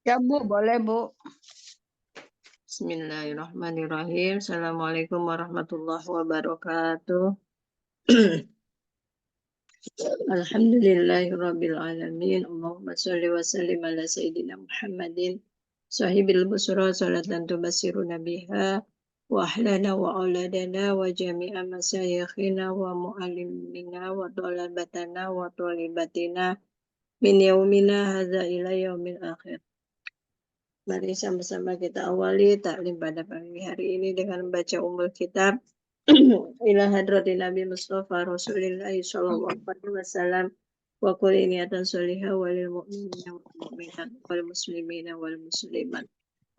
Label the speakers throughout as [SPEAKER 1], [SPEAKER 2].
[SPEAKER 1] Ya Bu, boleh Bu.
[SPEAKER 2] Bismillahirrahmanirrahim. Assalamualaikum warahmatullahi wabarakatuh. Alhamdulillahirabbil alamin. Allahumma shalli wa sallim ala sayyidina Muhammadin sahibil busra salatan tubassiruna biha wa ahlana wa auladana wa jami'a masyayikhina wa muallimina wa thalabatana wa thalibatina min yaumina hadza ila yaumil akhir. Mari sama-sama kita awali taklim pada pagi hari ini dengan membaca Ummul Kitab ila hadratin Nabi Mustafa Rasulullah sallallahu alaihi wasallam wa qul niyatan sholihah walil mu'minina wal mu'minat wal muslimina wal muslimat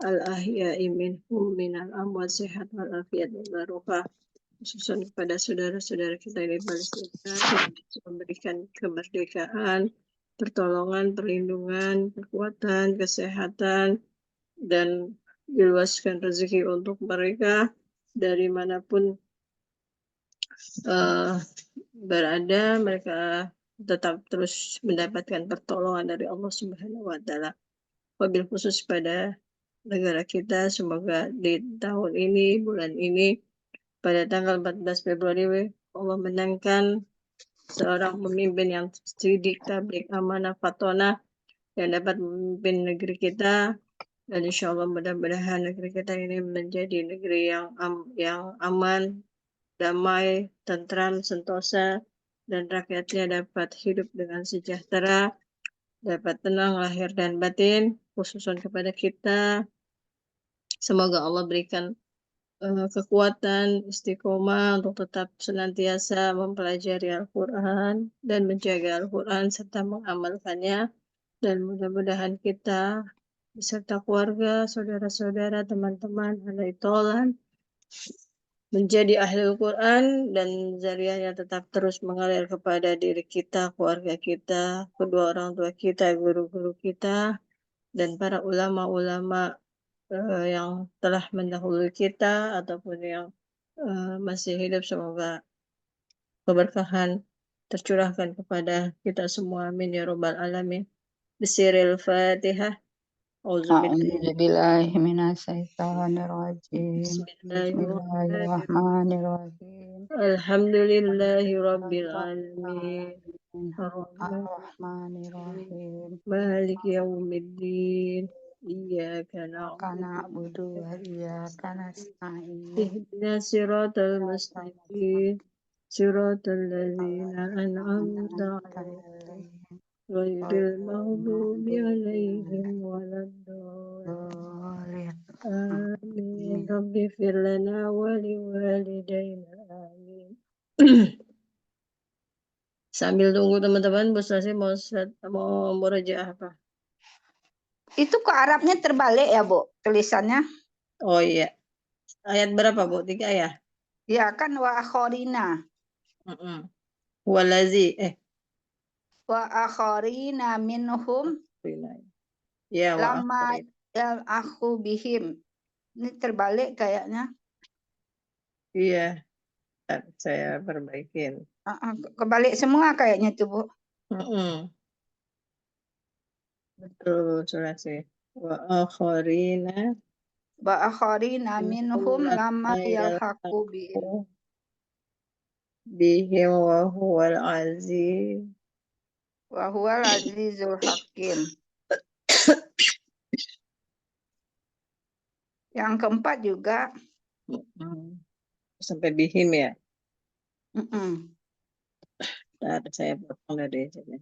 [SPEAKER 2] al ahya'i minhum minal amwat sihat wal afiyat wal barokah, khususan kepada saudara-saudara kita di Palestina yang memberikan kemerdekaan, pertolongan, perlindungan, kekuatan, kesehatan, dan diluaskan rezeki untuk mereka dari manapun berada, mereka tetap terus mendapatkan pertolongan dari Allah Subhanahu wa Ta'ala. Wabil khusus pada negara kita, semoga di tahun ini, bulan ini, pada tanggal 14 Februari, Allah menangkan seorang pemimpin yang sidik, tablik, amanah, fatonah, yang dapat memimpin negeri kita. Dan insya Allah mudah-mudahan negeri kita ini menjadi negeri yang aman, damai, tentram, sentosa, dan rakyatnya dapat hidup dengan sejahtera, dapat tenang lahir dan batin, khususan kepada kita. Semoga Allah berikan kekuatan, istiqomah untuk tetap senantiasa mempelajari Al-Quran dan menjaga Al-Quran serta mengamalkannya. Dan mudah-mudahan kita beserta keluarga, saudara-saudara, teman-teman, ahli tolan menjadi ahli Al-Quran dan zariahnya tetap terus mengalir kepada diri kita, keluarga kita, kedua orang tua kita, guru-guru kita, dan para ulama-ulama yang telah mendahului kita ataupun yang masih hidup. Semoga keberkahan tercurahkan kepada kita semua. Amin ya rabbal alamin. Bismillahirrahmanirrahim. Fatihah.
[SPEAKER 1] A'udzubillahi minasyaitonirrajim.
[SPEAKER 2] Bismillahirrahmanirrahim.
[SPEAKER 1] Bismillahirrahmanirrahim.
[SPEAKER 2] Alhamdulillahi rabbil alamin.
[SPEAKER 1] Ar-Rahmanirrahim.
[SPEAKER 2] Maliki yaumiddin. Iyyaka
[SPEAKER 1] Kana
[SPEAKER 2] na'budu
[SPEAKER 1] budu wa iyyaka nasta'in.
[SPEAKER 2] ihdinas siratal mustaqim. Siratal ladzina an'amta 'alaihim ghairil maghdubi 'alaihim waladdallin. Amin. Rabbi fir lana wa liwalidayna. Amin. Sambil tunggu teman-teman, Bu Sasi mau murojaah apa?
[SPEAKER 1] Itu kok Arabnya terbalik ya, Bu, tulisannya?
[SPEAKER 2] Oh iya. Ayat berapa, Bu? 3 ya?
[SPEAKER 1] Ya kan wa akhorina.
[SPEAKER 2] Walazi
[SPEAKER 1] Wa akhorina minhum
[SPEAKER 2] ya wa
[SPEAKER 1] lama yal aku bihim. Ini terbalik kayaknya.
[SPEAKER 2] Iya. Saya perbaikin.
[SPEAKER 1] Kebalik semua kayaknya tuh, Bu.
[SPEAKER 2] Betul, Sulasi. Wa akharina
[SPEAKER 1] minhum lama yalhaqu
[SPEAKER 2] bihim wa huwal aziz.
[SPEAKER 1] Wa huwal azizul hakim. Yang keempat juga.
[SPEAKER 2] Sampai bihim ya. Saya potong dari sini.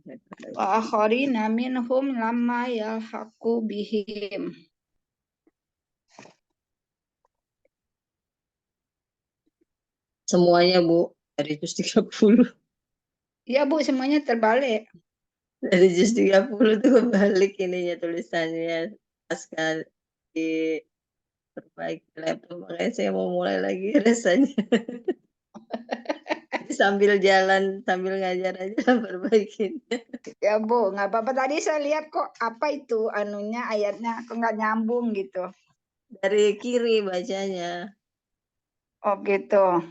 [SPEAKER 1] Wa akharina minhum lama yalhaqu bihim.
[SPEAKER 2] Semuanya, Bu, dari juz 30.
[SPEAKER 1] Iya, Bu, semuanya terbalik.
[SPEAKER 2] Dari juz 30 itu kebalik ininya tulisannya. Sekali perbaiki laptop, makanya saya mau mulai lagi rasanya. Sambil jalan, sambil ngajar aja perbaikin.
[SPEAKER 1] Ya, Bu, nggak apa-apa. Tadi saya lihat kok apa itu anunya ayatnya kok nggak nyambung gitu.
[SPEAKER 2] Dari kiri bacanya.
[SPEAKER 1] Oh gitu.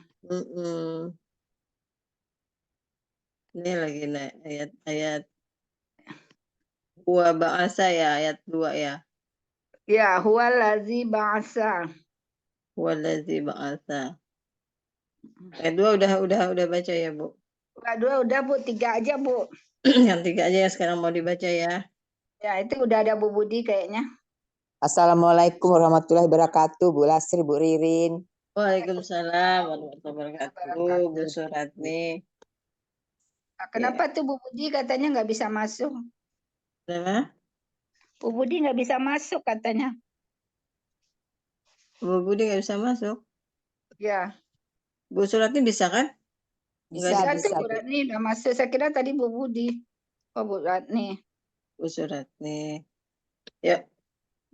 [SPEAKER 2] Ini lagi ayat-ayat gua bahasa ya, ayat 2 ya.
[SPEAKER 1] Ya, huwallazi ba'asa.
[SPEAKER 2] Wallazi ba'atha. Dua udah baca ya, Bu.
[SPEAKER 1] Dua udah Bu, 3 aja Bu.
[SPEAKER 2] Yang 3 aja yang sekarang mau dibaca ya.
[SPEAKER 1] Ya, itu udah ada Bu Budi kayaknya.
[SPEAKER 3] Assalamualaikum warahmatullahi wabarakatuh, Bu Lasri, Bu Ririn.
[SPEAKER 2] Waalaikumsalam warahmatullahi wabarakatuh, Bu Suratni.
[SPEAKER 1] Kenapa tuh Bu Budi katanya nggak bisa masuk?
[SPEAKER 2] Kenapa?
[SPEAKER 1] Bu Budi nggak bisa masuk katanya.
[SPEAKER 2] Bu Budi nggak bisa masuk.
[SPEAKER 1] Ya,
[SPEAKER 2] Bu Suratni bisa kan?
[SPEAKER 3] Bisa,
[SPEAKER 1] bisa
[SPEAKER 3] bisa,
[SPEAKER 1] tuh Bu
[SPEAKER 3] Bu.
[SPEAKER 1] Ratni udah masuk. Saya kira tadi Bu Budi. Oh, Bu Ratni.
[SPEAKER 2] Bu Suratni. Yuk,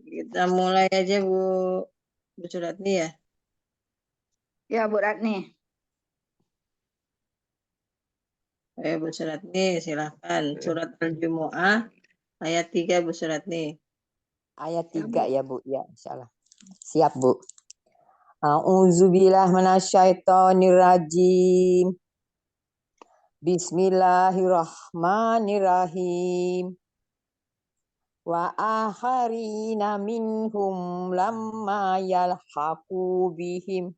[SPEAKER 2] kita mulai aja Bu Suratni ya.
[SPEAKER 1] Ya, Bu Ratni.
[SPEAKER 2] Ayo Bu Suratni, silahkan. Surat Al-Jumu'ah ayat 3 Bu Suratni.
[SPEAKER 3] Ayat
[SPEAKER 1] Ya,
[SPEAKER 3] 3
[SPEAKER 1] Bu.
[SPEAKER 3] ya, Bu. Ya, insyaallah. Siap, Bu. A'udzubillah minasyaitonirrajim. Bismillahirrahmanirrahim. Wa akharina minhum lamma yalhaqu bihim.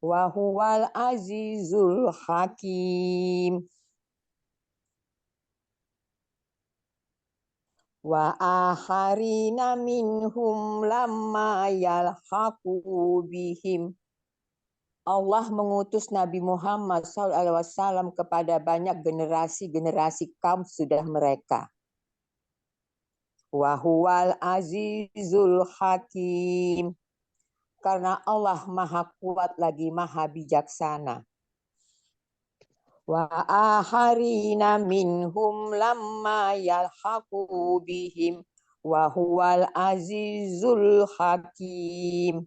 [SPEAKER 3] Wa huwal azizul hakim. Wa akharina minhum lamma yalhaqu bihim. Allah mengutus Nabi Muhammad SAW kepada banyak generasi-generasi kaum sudah mereka. Wa huwal azizul hakim. Karena Allah maha kuat lagi maha bijaksana. Wa akharina minhum lamma yalhaqu bihim. Wa huwal azizul hakim.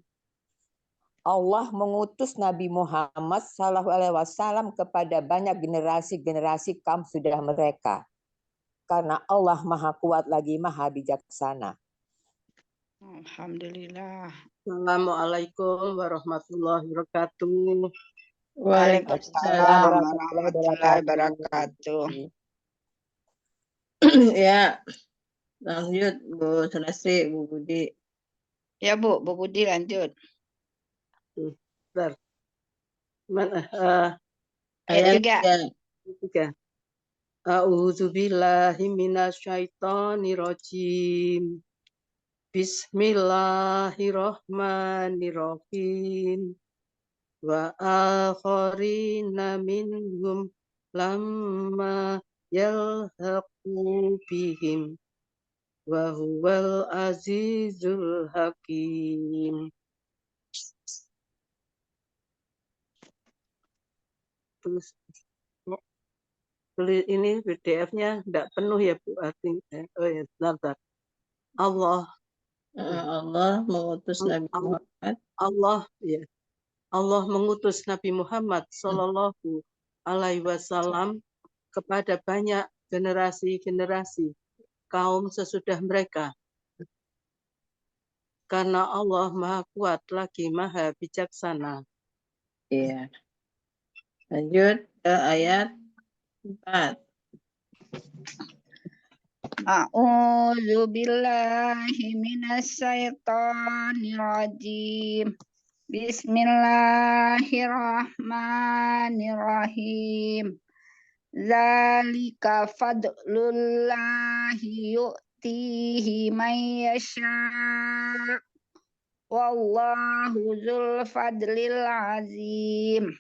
[SPEAKER 3] Allah mengutus Nabi Muhammad SAW kepada banyak generasi-generasi kaum sudah mereka. Karena Allah maha kuat lagi maha bijaksana.
[SPEAKER 1] Alhamdulillah.
[SPEAKER 2] Assalamualaikum warahmatullahi wabarakatuh.
[SPEAKER 1] Waalaikumsalam warahmatullahi wabarakatuh.
[SPEAKER 2] Ya, lanjut Bu Sunasti, Bu Budi.
[SPEAKER 1] Ya Bu, Bu Budi lanjut.
[SPEAKER 2] Bentar. Mana?
[SPEAKER 1] Ayat
[SPEAKER 2] Ayat 3. A'udzubillahi minasyaitonirrajim. Bismillahirrahmanirrahim. Wa akharina minhum lamma yalhaqu bihim. Wa huwal azizul hakim. Terus ini PDF-nya tidak penuh ya Bu. Oh ya, bentar. Allah mengutus Nabi Muhammad. Allah mengutus Nabi Muhammad Sallallahu Alaihi Wasallam kepada banyak generasi-generasi kaum sesudah mereka. Karena Allah maha kuat lagi maha bijaksana. Iya. Lanjut ke ayat 4.
[SPEAKER 1] A'udzu billahi minasyaitonir rajim. Bismillahirrahmanirrahim. Zalika fadlullahi yu'tihi man yasha'. Wallahu dzul fadlil azim.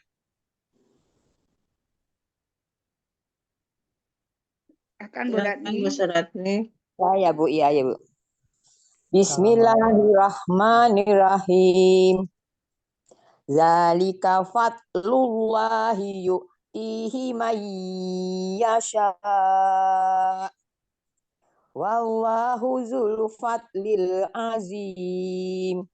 [SPEAKER 1] Akan Bu Ratni.
[SPEAKER 2] Bu Suratni.
[SPEAKER 3] Ya Bu, iya ya Bu. Bismillahirrahmanirrahim. Zalika fadlullahi yu'tihi man yasha. Wallahu dzul fadlil azim.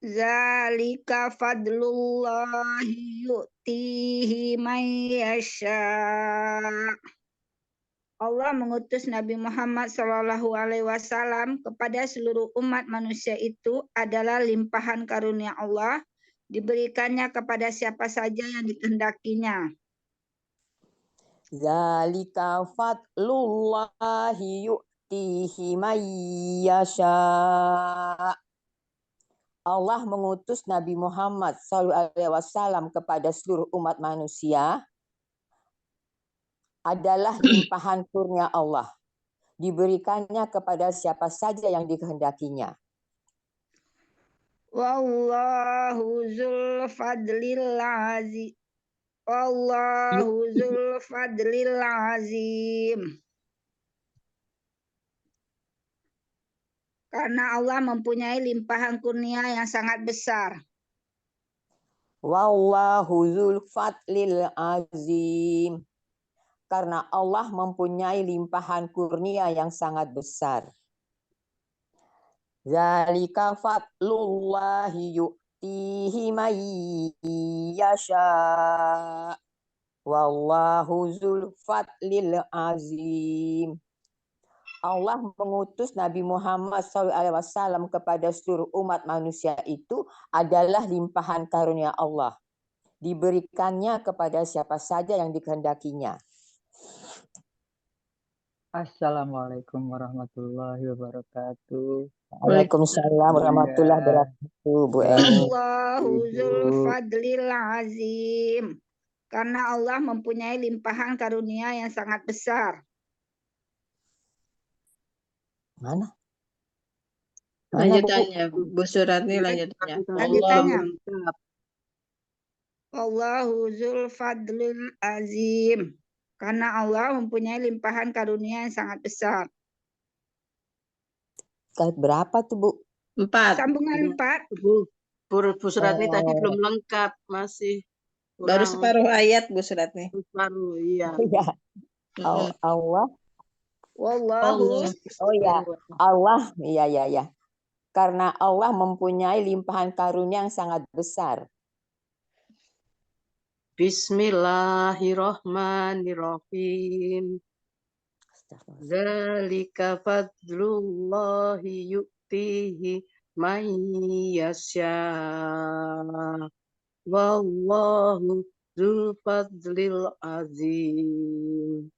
[SPEAKER 1] Zalika fadlullahi yu'tihi man yasha'. Allah mengutus Nabi Muhammad SAW kepada seluruh umat manusia itu adalah limpahan karunia Allah, diberikannya kepada siapa saja yang dikehendakinya.
[SPEAKER 3] Zalika fadlullahi yu'tihi yu'tihi may yasha. Allah mengutus Nabi Muhammad SAW kepada seluruh umat manusia adalah limpahan kurnia Allah. Diberikannya kepada siapa saja yang dikehendakinya.
[SPEAKER 1] Wallahu dzul fadlil azim. Wallahu dzul fadlil azim. Karena Allah mempunyai limpahan kurnia yang sangat besar.
[SPEAKER 3] Wallahu dzul fadlil azim. Karena Allah mempunyai limpahan kurnia yang sangat besar. Zalika fadlullahi yu'tihi may yasha. Wallahu dzul fadlil azim. Allah mengutus Nabi Muhammad SAW kepada seluruh umat manusia itu adalah limpahan karunia Allah. Diberikannya kepada siapa saja yang dikehendakinya.
[SPEAKER 4] Assalamualaikum warahmatullahi wabarakatuh.
[SPEAKER 3] Waalaikumsalam warahmatullahi wabarakatuh, Bu Eni.
[SPEAKER 1] Wallahu dzul fadlil azim. Karena Allah mempunyai limpahan karunia yang sangat besar.
[SPEAKER 3] Mana?
[SPEAKER 2] Lanjutannya, Bu Suratni lanjutannya.
[SPEAKER 1] Lanjutannya. Wallahu dzul fadlil azim. Karena Allah mempunyai limpahan karunia yang sangat besar.
[SPEAKER 3] Ayat berapa tuh, Bu?
[SPEAKER 2] 4.
[SPEAKER 1] Sambungan 4.
[SPEAKER 5] Bu Suratni tadi belum lengkap, masih
[SPEAKER 2] Baru
[SPEAKER 5] kurang
[SPEAKER 2] separuh ayat, Bu Suratni.
[SPEAKER 5] separuh, iya.
[SPEAKER 3] Iya. Allah.
[SPEAKER 1] Wallahu.
[SPEAKER 3] Oh ya, Allah. Iya. Karena Allah mempunyai limpahan karunia yang sangat besar.
[SPEAKER 5] Bismillahirrahmanirrahim. Zalika fadlullahi yu'tihi may yasha. Wallahu dzul fadlil azim.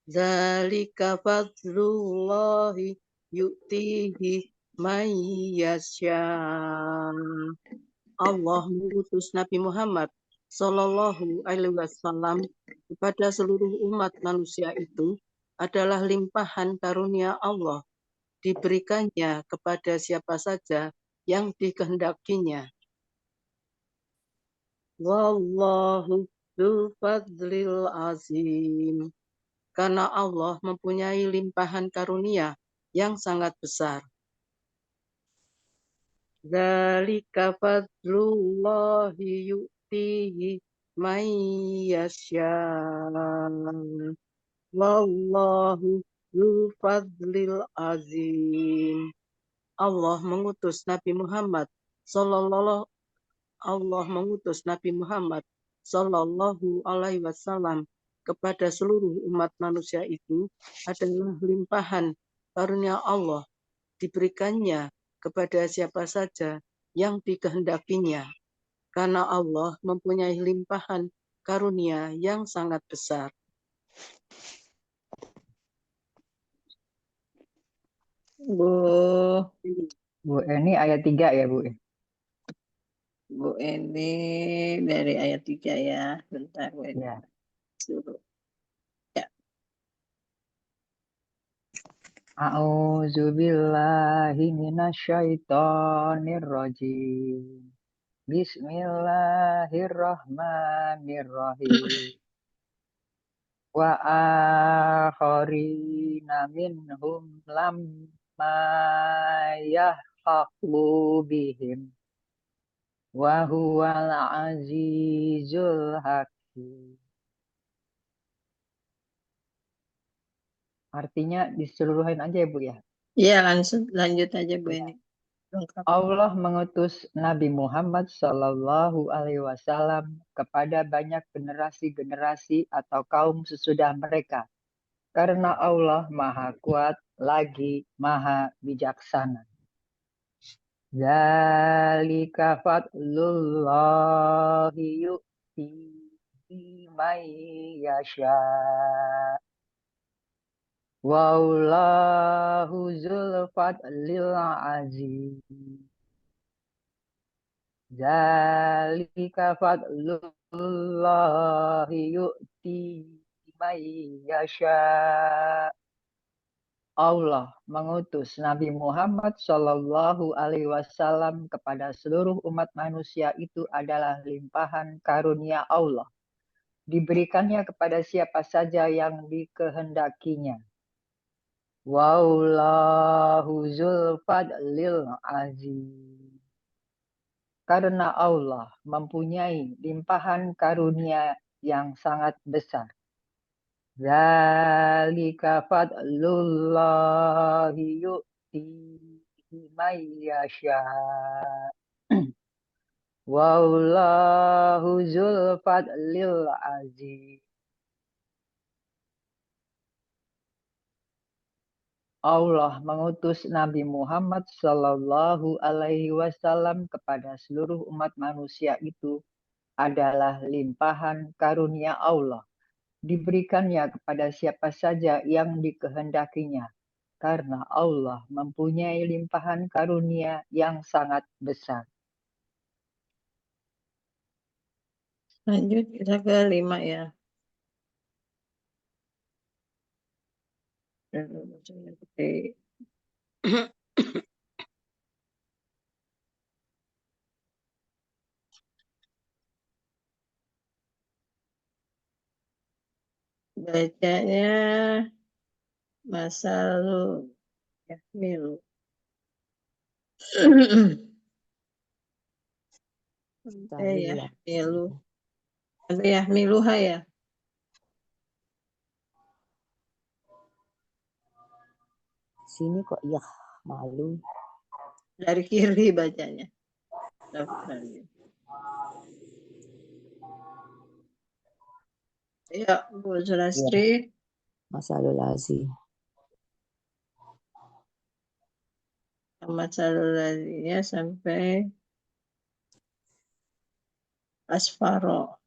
[SPEAKER 5] Zalika fadlullahi yu'tihi may yasha. Allah mengutus Nabi Muhammad Sallallahu Alaihi Wasallam kepada seluruh umat manusia itu adalah limpahan karunia Allah. Diberikannya kepada siapa saja yang dikehendakinya. Wallahu dzul fadlil azim. Karena Allah mempunyai limpahan karunia yang sangat besar. Dzalika fadlullahi yu'tihi may yasha. Wallahu dzul fadlil azim. Allah mengutus Nabi Muhammad Sallallahu Alaihi Wasallam kepada seluruh umat manusia itu adalah limpahan karunia Allah. Diberikannya kepada siapa saja yang dikehendakinya. Karena Allah mempunyai limpahan karunia yang sangat besar.
[SPEAKER 4] Bu Eni ayat 3 ya, Bu?
[SPEAKER 2] Bu Eni dari ayat 3 ya. Bentar, Bu Eni.
[SPEAKER 4] Ya.
[SPEAKER 2] Ya.
[SPEAKER 4] A'udzubillahi minasyaitonir rajim. Bismillahirrahmanirrahim. Wa akharina minhum lamma yahaqu bihim. Wa huwal azizul hakim. Artinya diseluruhin aja ya, Bu ya?
[SPEAKER 2] Iya, lanjut aja, Bu Eni.
[SPEAKER 4] Allah mengutus Nabi Muhammad Sallallahu Alaihi Wasallam kepada banyak generasi-generasi atau kaum sesudah mereka. Karena Allah Maha Kuat lagi Maha Bijaksana. Zalika fadlullahi yu'tihi may yasha. Wallahu dzul fadlil azim. Zalika fadlullahi yu'ti may yasha. Allah mengutus Nabi Muhammad Shallallahu Alaihi Wasallam kepada seluruh umat manusia itu adalah limpahan karunia Allah. Diberikannya kepada siapa saja yang dikehendakinya. Wallahu dzul fadlil azim. Karena Allah mempunyai limpahan karunia yang sangat besar. Zalika fadlullahi yu'tihi may yasha. Wallahu dzul fadlil azim. Allah mengutus Nabi Muhammad Shallallahu Alaihi Wasallam kepada seluruh umat manusia itu adalah limpahan karunia Allah. Diberikannya kepada siapa saja yang dikehendakinya, karena Allah mempunyai limpahan karunia yang sangat besar.
[SPEAKER 2] Lanjut kita ke 5 ya. Oke. Bacanya Masalu Yahmilu. Yahmilu. Ada Yahmiluha ya?
[SPEAKER 3] Sini kok ya malu.
[SPEAKER 2] Dari kiri bacanya. Daftarnya. Ya, Bu Sulastri.
[SPEAKER 3] Masalul azim.
[SPEAKER 2] Masalul azimnya sampai Asfaro.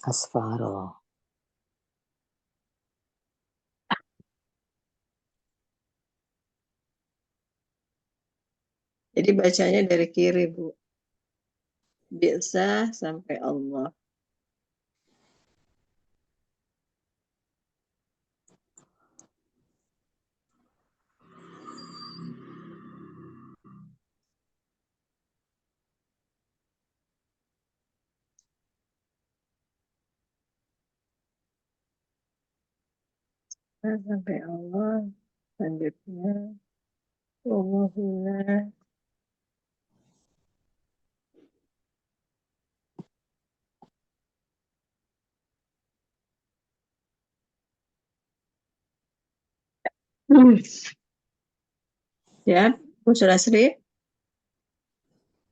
[SPEAKER 3] Asfaro.
[SPEAKER 2] Jadi bacanya dari kiri, Bu. Biasa sampai Allah. Sampai Allah. Selanjutnya. Allahumma. Ya, Bu Sulastri.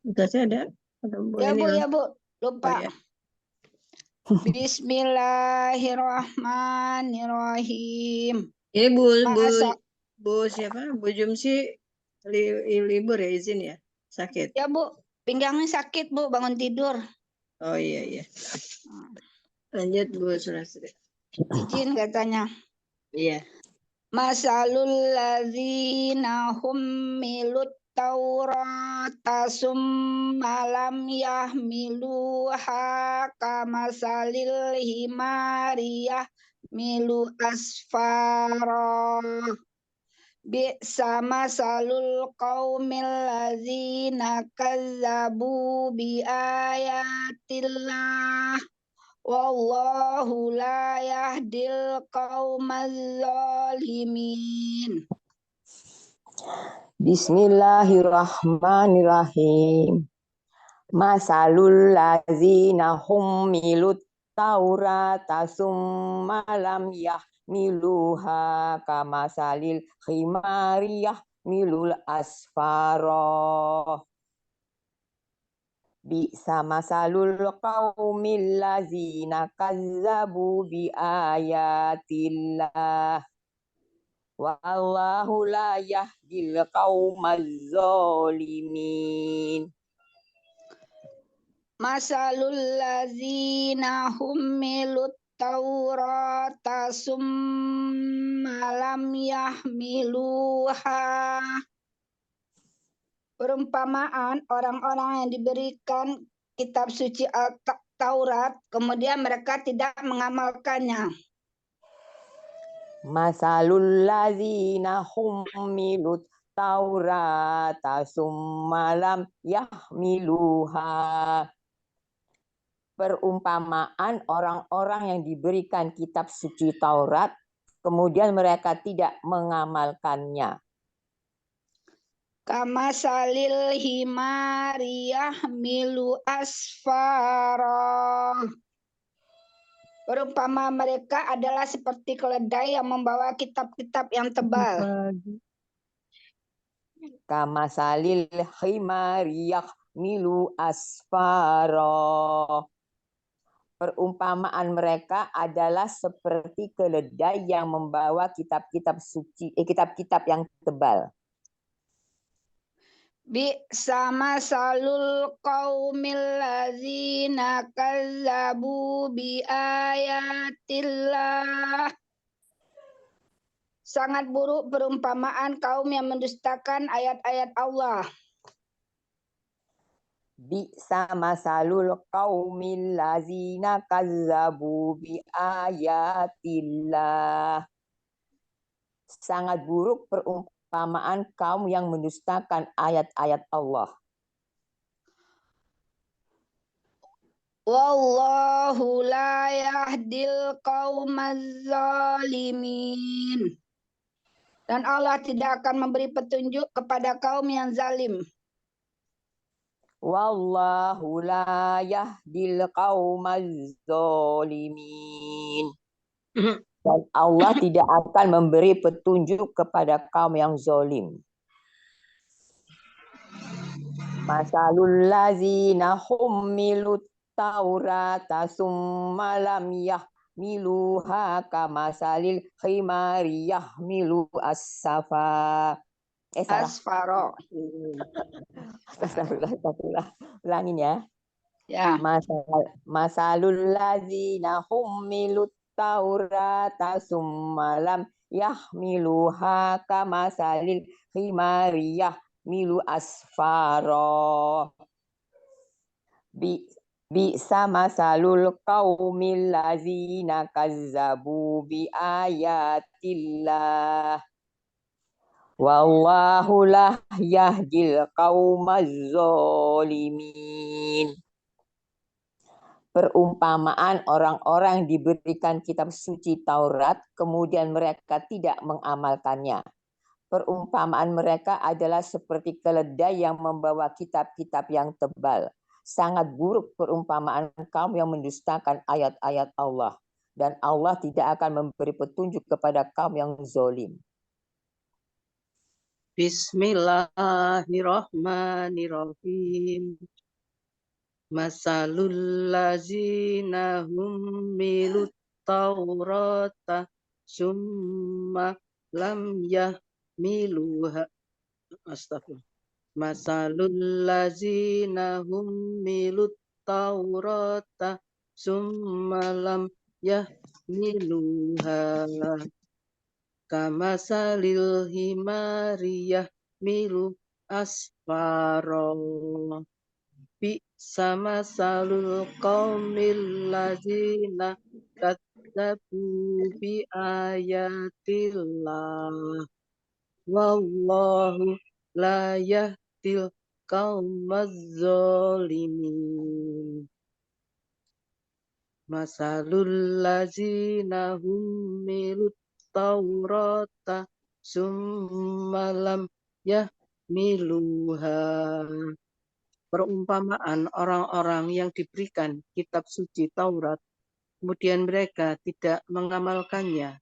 [SPEAKER 2] Udah ada?
[SPEAKER 1] Ya Bu, ya Bu. Lupa.
[SPEAKER 2] Oh, ya.
[SPEAKER 1] Bismillahirrahmanirrahim.
[SPEAKER 2] Ini
[SPEAKER 1] Masa-
[SPEAKER 2] Bu siapa? Bu Jumsi libur ya, izin ya? Sakit.
[SPEAKER 1] Ya Bu, pinggangnya sakit Bu, bangun tidur.
[SPEAKER 2] Oh iya. Lanjut Bu Sulastri.
[SPEAKER 1] Izin katanya.
[SPEAKER 2] Iya.
[SPEAKER 1] Masalul ladzina hummilut taurata summa lam yahmiluha kamasalil himariyah milu asfara. Bi'sa masalul qaumil ladzina kazzabu bi ayatillah. Wallahu la yahdil qaumaz zalimin.
[SPEAKER 3] Bismillahirrahmanirrahim. Masalul ladzina hummilut taurata summa lam yahmiluha kamasalil khimari yahmilul asfara. Bi'sa masalul qaumil ladzina kazzabu bi ayatillah. Wallahu la yahdil qaumaz zalimin.
[SPEAKER 1] Masalul ladzina hummilut Taurata summa lam yahmiluha. Perumpamaan orang-orang yang diberikan kitab suci Taurat, kemudian mereka tidak mengamalkannya.
[SPEAKER 3] Masalul ladzina hummilut Taurata summa lam yahmiluha. Perumpamaan orang-orang yang diberikan kitab suci Taurat, kemudian mereka tidak mengamalkannya.
[SPEAKER 1] Kama salil himariyah milu asfara. Perumpama mereka adalah seperti keledai yang membawa kitab-kitab yang tebal.
[SPEAKER 3] Kama salil himariyah milu asfara. Perumpamaan mereka adalah seperti keledai yang membawa kitab-kitab suci, kitab-kitab yang tebal.
[SPEAKER 1] Sama salul qaumil ladzina kazzabu bi ayatillah. Sangat buruk perumpamaan kaum yang mendustakan ayat-ayat Allah.
[SPEAKER 3] Sama salul qaumil ladzina kazzabu bi ayatillah. Sangat buruk perumpamaan kaum yang mendustakan ayat-ayat Allah.
[SPEAKER 1] Wallahu la yahdil qaumaz zalimin. Dan Allah tidak akan memberi petunjuk kepada kaum yang zalim.
[SPEAKER 3] Wallahu la yahdil qaumaz zalimin. Dan Allah tidak akan memberi petunjuk kepada kaum yang zalim. Masalul ladzina hummilut Taurata summa lam yahmiluha kamasalil khimari yahmilu as-safa. Salah.
[SPEAKER 1] Asfaro.
[SPEAKER 3] Astagfirullah. Ulangin ya.
[SPEAKER 1] Ya.
[SPEAKER 3] Masalul ladzina hummilut Taurata summa lam yahmiluha kamasalil khimari yahmilu asfaro. Sama salul qaumil ladzina kazzabu bi ayatillah. Wallahu la yahdil qaumaz zalimin. Perumpamaan orang-orang diberikan kitab suci Taurat, kemudian mereka tidak mengamalkannya. Perumpamaan mereka adalah seperti keledai yang membawa kitab-kitab yang tebal. Sangat buruk perumpamaan kaum yang mendustakan ayat-ayat Allah. Dan Allah tidak akan memberi petunjuk kepada kaum yang zalim.
[SPEAKER 5] Bismillahirrahmanirrahim. Masalul lazina hummilut taurata summa lam yahmiluha. Astagfirullah. Masalul lazina hummilut taurata summa lam yahmiluha. Kamasalil himariyah milu asfaro. Sama salul qaumil lazina kadzabu bi ayatillah. Wallahu la yahdil qaumaz zalimin. Masalul lazina hummilut taurata summa lam yahmiluha. Perumpamaan orang-orang yang diberikan kitab suci Taurat, kemudian mereka tidak mengamalkannya.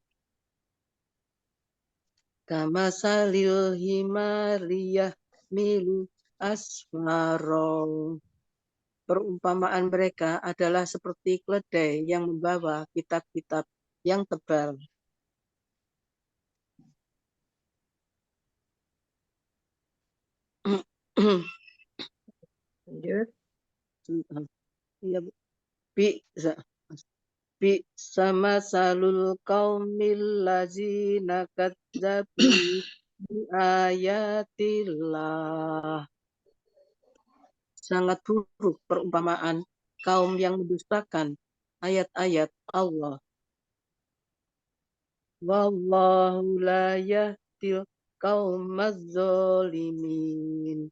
[SPEAKER 5] Kamasalil himariyah milu asfaro. Perumpamaan mereka adalah seperti keledai yang membawa kitab-kitab yang tebal.
[SPEAKER 2] Lanjut.
[SPEAKER 5] Iya, Bu. Bi'sa masalul qaumil lazina kadzabu ayatillah. Sangat buruk perumpamaan kaum yang mendustakan ayat-ayat Allah. Wallahu la yahdil qaumaz zalimin.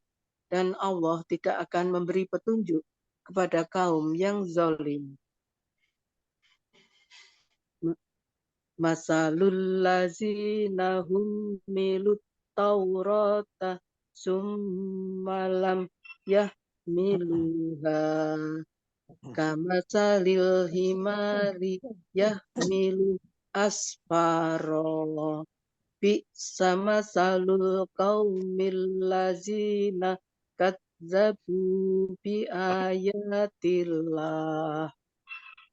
[SPEAKER 5] Dan Allah tidak akan memberi petunjuk kepada kaum yang zalim. Masalul lazina hum milut taurata summalam yahmiluha kamasalil himari yahmilu asfaro bi'sa masalul qaumil lazina kadzabu bi ayatillah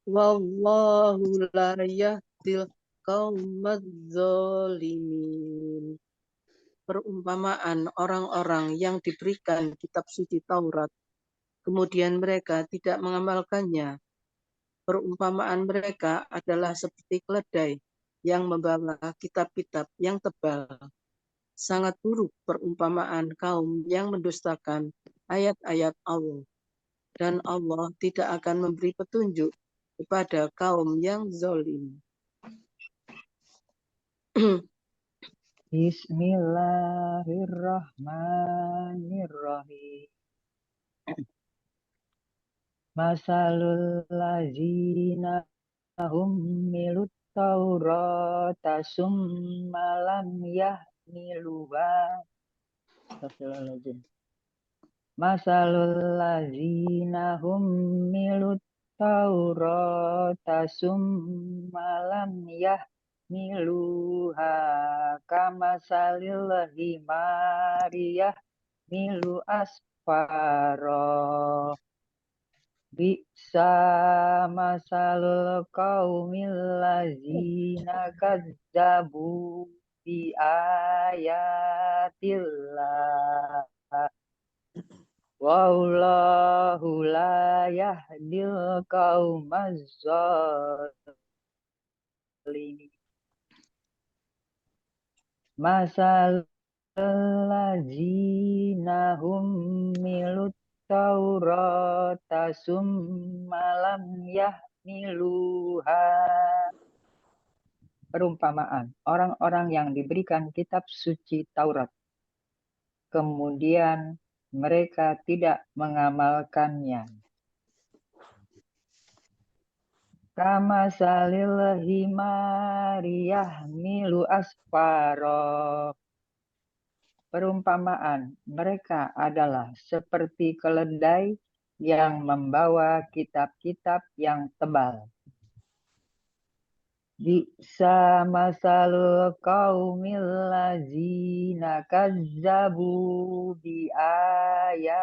[SPEAKER 5] wallahu la yahdil qaumaz zalimin. Perumpamaan orang-orang yang diberikan kitab suci Taurat, kemudian mereka tidak mengamalkannya. Perumpamaan mereka adalah seperti keledai yang membawa kitab-kitab yang tebal. Sangat buruk perumpamaan kaum yang mendustakan ayat-ayat Allah. Dan Allah tidak akan memberi petunjuk kepada kaum yang zalim.
[SPEAKER 4] Bismillahirrahmanirrahim. Masalul lazina hummilut taurata summa lam yahmiluha. Astagfirullahaladzim. Masalul lazina hummilut taurata summa lam yahmiluha kamasalil himari yahmilu asfaro. Bi'sa masalul qaumil lazina kadzabu bi ayatillah. Wallahu la yahdil qaumaz zalimin. Masalul lazina hummilut taurata summa lam yahmiluha. Perumpamaan orang-orang yang diberikan kitab suci Taurat, kemudian mereka tidak mengamalkannya. Kama salil himari yahmilu asfaro. Perumpamaan mereka adalah seperti keledai yang membawa kitab-kitab yang tebal. Bi'sa masalul qaumil lazina kazzabu bi ayatillah.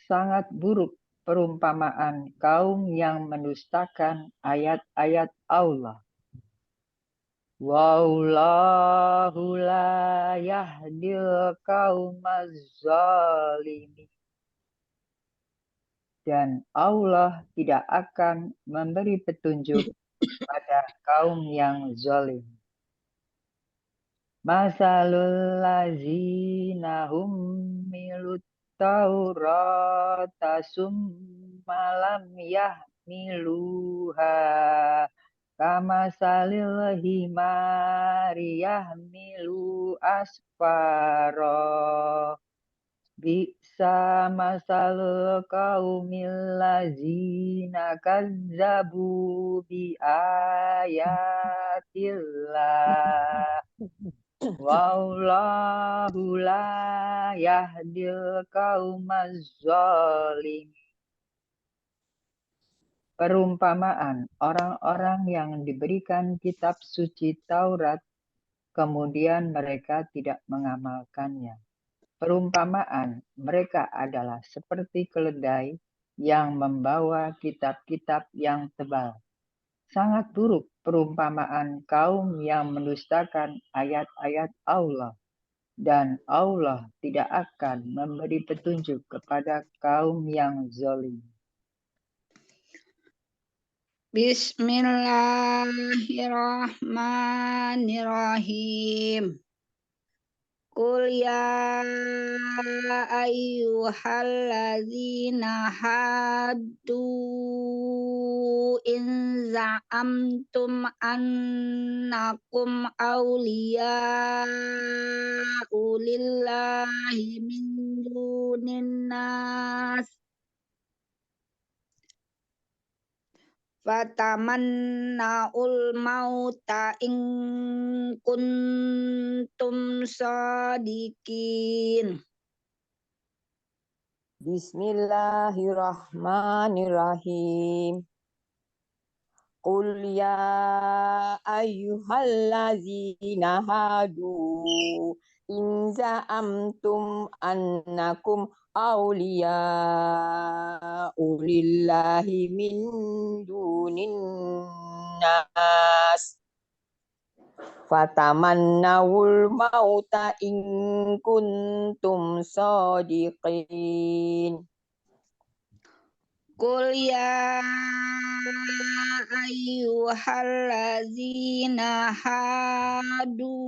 [SPEAKER 4] Sangat buruk perumpamaan kaum yang mendustakan ayat-ayat Allah. Wallahu la yahdil qaumaz zalimin. Dan Allah tidak akan memberi petunjuk pada kaum yang zalim. Masalul lazina hummilut taurata summa lam yahmiluha kama salil himari yahmilu asfaro. Bi'sa masalul qaumil lazina kazzabu bi ayatillah. Wallahu la yahdil qaumaz zalimin. Perumpamaan orang-orang yang diberikan kitab suci Taurat, kemudian mereka tidak mengamalkannya. Perumpamaan mereka adalah seperti keledai yang membawa kitab-kitab yang tebal. Sangat buruk perumpamaan kaum yang mendustakan ayat-ayat Allah. Dan Allah tidak akan memberi petunjuk kepada kaum yang zalim.
[SPEAKER 1] Bismillahirrahmanirrahim. Qul ya ayyuhalladzina haddu in za'amtum annakum awliya'u lillahi min dunin nas fatamanna'ul mauta in kuntum sadiqin.
[SPEAKER 3] Bismillahirrahmanirrahim. Qul ya ayyuhallazina hadu in za'amtum annakum awliya'u lillahi min dunin nas fatamannawul mauta in kuntum sadiqin.
[SPEAKER 1] Qul ya ayyuhallazina hadu.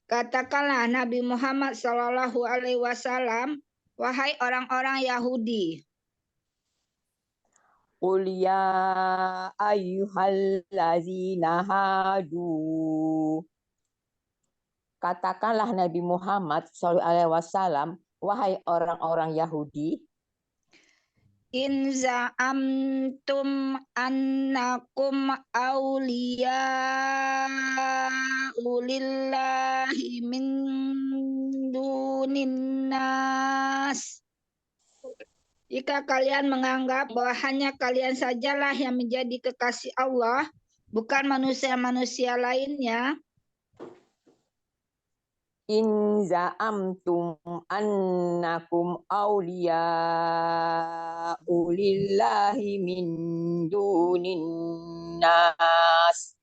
[SPEAKER 1] Katakanlah Nabi Muhammad Shallallahu Alaihi Wasallam, wahai orang-orang Yahudi.
[SPEAKER 3] Qul ya ayyuhallazina hadu. Katakanlah Nabi Muhammad Shallallahu Alaihi Wasallam, wahai orang-orang Yahudi.
[SPEAKER 1] In za'amtum annakum awliya'u lillahi min dunin nas. Jika kalian menganggap bahwa hanya kalian sajalah yang menjadi kekasih Allah, bukan manusia-manusia lainnya.
[SPEAKER 3] In za'amtum annakum awliya'u lillahi min dunin nas.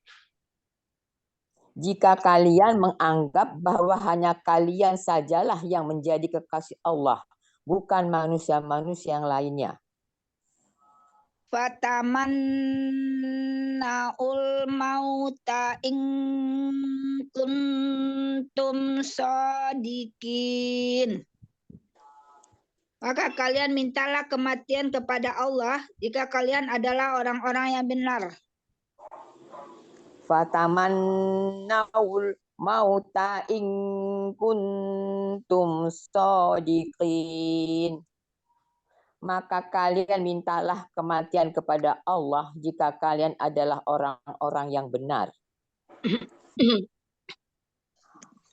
[SPEAKER 3] Jika kalian menganggap bahwa hanya kalian sajalah yang menjadi kekasih Allah, bukan manusia-manusia yang lainnya.
[SPEAKER 1] Fatamanna'ul mauta in kuntum sadiqin. Maka kalian mintalah kematian kepada Allah jika kalian adalah orang-orang yang benar.
[SPEAKER 3] Fatamanna'ul mauta in kuntum sadiqin. Maka kalian mintalah kematian kepada Allah jika kalian adalah orang-orang yang benar.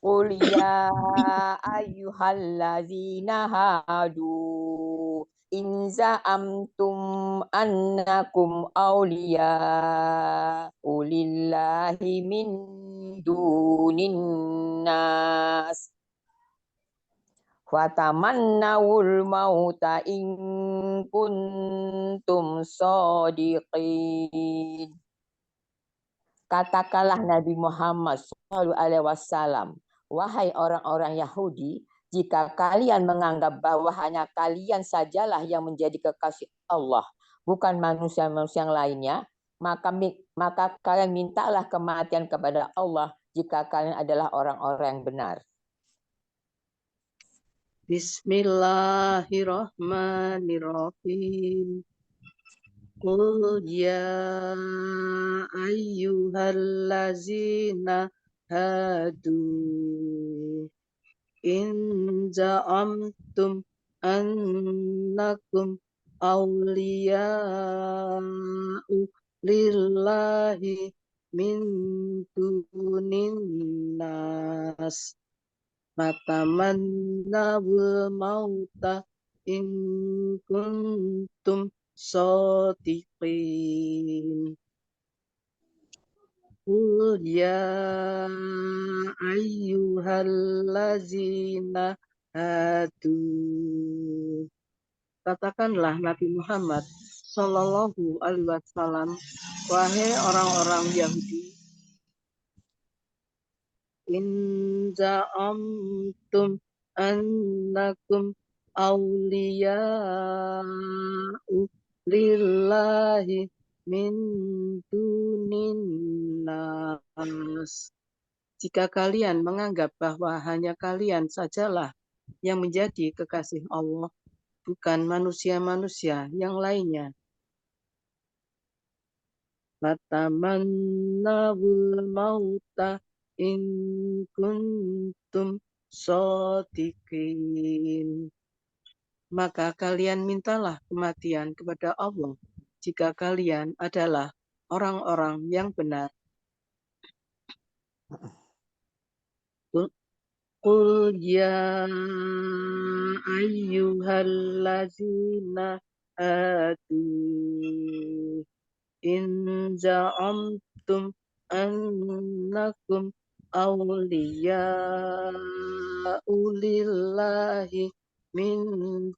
[SPEAKER 3] Qul ya ayyuhallazina hadu in za'amtum annakum awliya'u lillahi min dunin nas fatamannawul mauta in kuntum sadiqin. Katakanlah Nabi Muhammad SAW, wahai orang-orang Yahudi, jika kalian menganggap bahwa hanya kalian sajalah yang menjadi kekasih Allah, bukan manusia-manusia yang lainnya, maka kalian mintalah kematian kepada Allah jika kalian adalah orang-orang yang benar.
[SPEAKER 5] Bismillahirrahmanirrahim. Qul ya ayyuhallazina hadu in za'amtum annakum awliya'u lillahi min dunin nas fatamannawul mauta in kuntum sadiqin. Qul ya ayyuhallazina hadu. Katakanlah Nabi Muhammad Sallallahu Alaihi Wasallam, wahai orang-orang Yahudi. In za'amtum annakum awliya'u lillahi min dunin nas. Jika kalian menganggap bahwa hanya kalian sajalah yang menjadi kekasih Allah, bukan manusia-manusia yang lainnya. Fatamannawul mauta in kuntum shodiqin. Maka kalian mintalah kematian kepada Allah jika kalian adalah orang-orang yang benar. Qul ya ayyuhallazina hadu in za'amtum annakum awliya'u lillahi min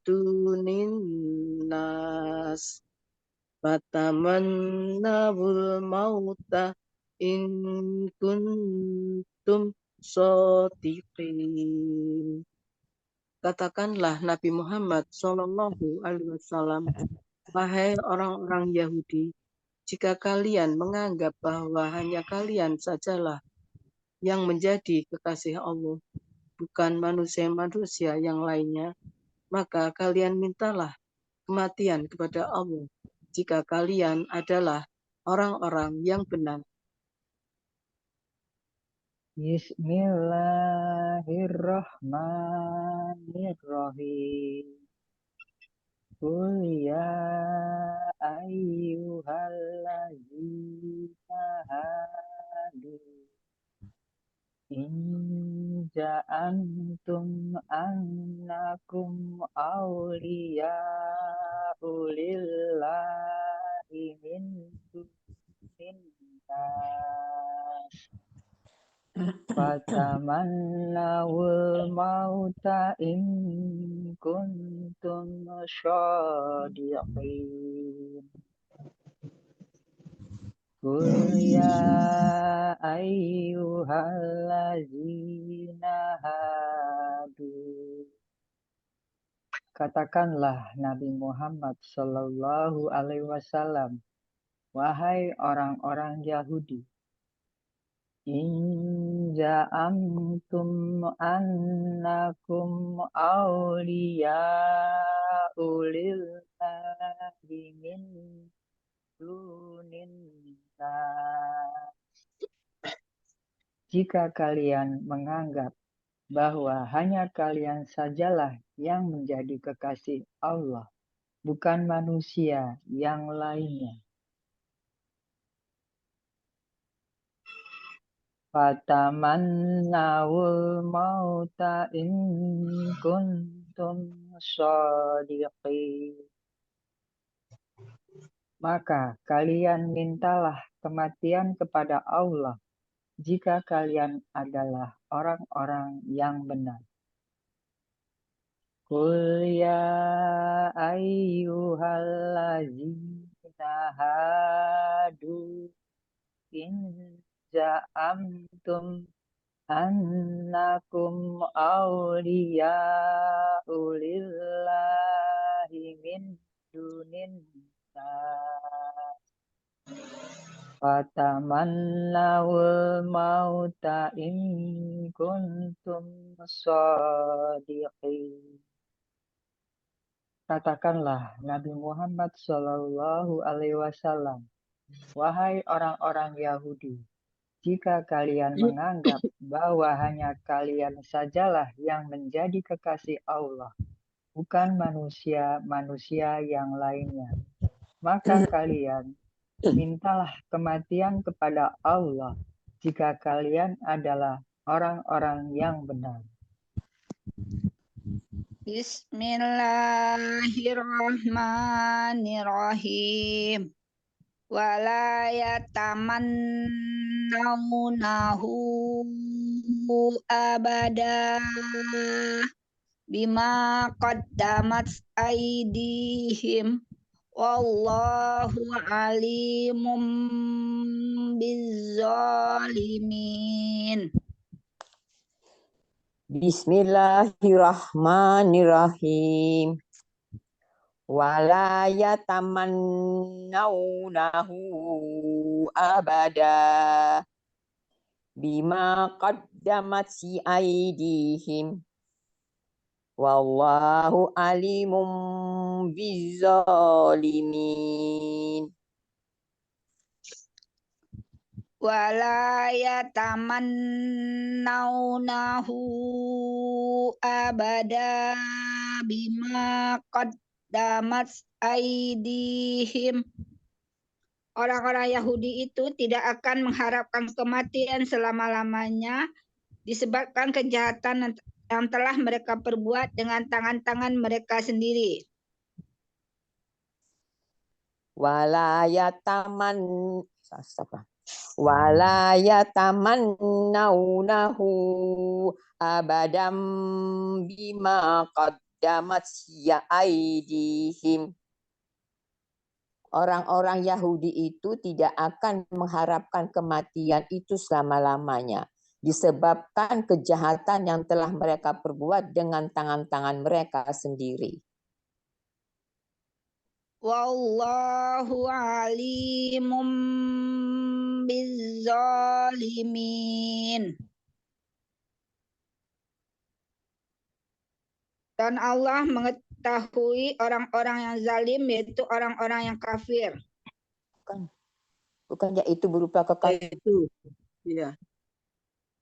[SPEAKER 5] dunin nas fatamannawul mauta in kuntum shodiqin. Katakanlah Nabi Muhammad Shallallahu Alaihi Wasallam, wahai orang-orang Yahudi, jika kalian menganggap bahwa hanya kalian sajalah yang menjadi kekasih Allah, bukan manusia-manusia yang lainnya, maka kalian mintalah kematian kepada Allah jika kalian adalah orang-orang yang benar.
[SPEAKER 4] Bismillahirrahmanirrahim. Qul ya ayyuhallazina hadu in ja'antum annakum awliya'u lillahi min dunin nas fatamannawul mauta in kuntum shodiqin. Qul ya ayyuhallazina hadu. Katakanlah Nabi Muhammad Sallallahu Alaihi Wasallam, wahai orang-orang Yahudi, in ja'amtum annakum awliya'u lillahi min dunin nas. Jika kalian menganggap bahwa hanya kalian sajalah yang menjadi kekasih Allah, bukan manusia yang lainnya. Fatamannawul mauta in kuntum shodiqin. Maka kalian mintalah kematian kepada Allah jika kalian adalah orang-orang yang benar. Qul ya ayyuhallazina hadu in ja'amtum annakum awliya'u lillahi min dunin nas fatamannawul mauta in kuntum shodiqin. Katakanlah Nabi Muhammad Shallallahu Alaihi Wasallam, wahai orang-orang Yahudi, jika kalian menganggap bahwa hanya kalian sajalah yang menjadi kekasih Allah, bukan manusia-manusia yang lainnya, maka kalian mintalah kematian kepada Allah jika kalian adalah orang-orang yang benar.
[SPEAKER 1] Bismillahirrahmanirrahim. Wala yatamannawnahu abada bima qaddamat aydihim wallahu alimum bizzalimin.
[SPEAKER 3] Bismillahirrahmanirrahim. wala yatamannawnahu abada bima qaddamat si aidihim wallahu alimum bizzalimin.
[SPEAKER 1] Wala yatamannawnahu abada bima qaddamat aidihim. Orang-orang Yahudi itu tidak akan mengharapkan kematian selama-lamanya disebabkan kejahatan yang telah mereka perbuat dengan tangan-tangan mereka sendiri.
[SPEAKER 3] Wala yatamannawnahu abadam bima qaddamat ya aidihim. Orang-orang Yahudi itu tidak akan mengharapkan kematian itu selama-lamanya disebabkan kejahatan yang telah mereka perbuat dengan tangan-tangan mereka sendiri.
[SPEAKER 1] Wallahu alimum bizzalimin. Dan Allah mengetahui orang-orang yang zalim, yaitu orang-orang yang kafir.
[SPEAKER 3] Bukan ya itu berupa kekayaan.
[SPEAKER 5] Itu, ya.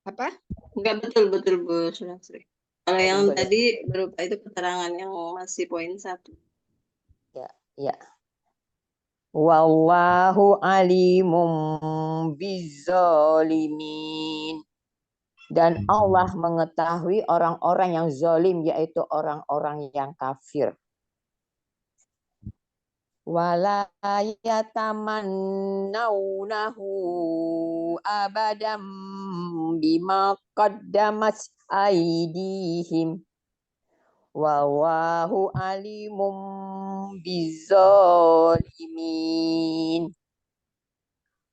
[SPEAKER 1] Apa?
[SPEAKER 2] Enggak betul Bu Sulastri. Kalau yang
[SPEAKER 3] Boleh.
[SPEAKER 2] tadi berupa itu keterangan yang masih poin 1.
[SPEAKER 3] Ya. Wallahu alimum bizzalimin. Dan Allah mengetahui orang-orang yang zalim, yaitu orang-orang yang kafir. Wala yatamannawnahu abadam bima qaddamat aidihim. Wallahu alimum bizzalimin.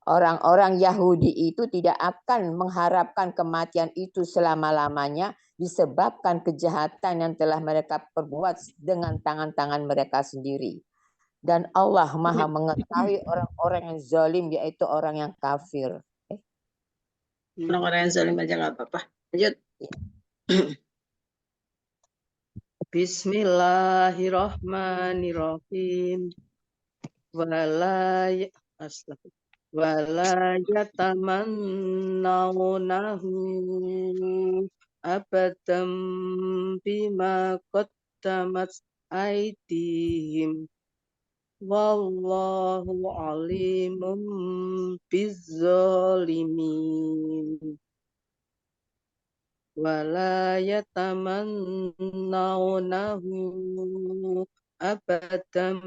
[SPEAKER 3] Orang-orang Yahudi itu tidak akan mengharapkan kematian itu selama-lamanya disebabkan kejahatan yang telah mereka perbuat dengan tangan-tangan mereka sendiri. Dan Allah Maha mengetahui orang-orang yang zalim, yaitu orang yang kafir.
[SPEAKER 2] Orang-orang yang zalim aja nggak apa-apa. Lanjut.
[SPEAKER 5] Bismillahirrahmanirrahim. Wala yatamannawnahu abadan bima qaddamat aydihim. Wallahu alimun bizzalimin. Wala yatamannawnahu abadan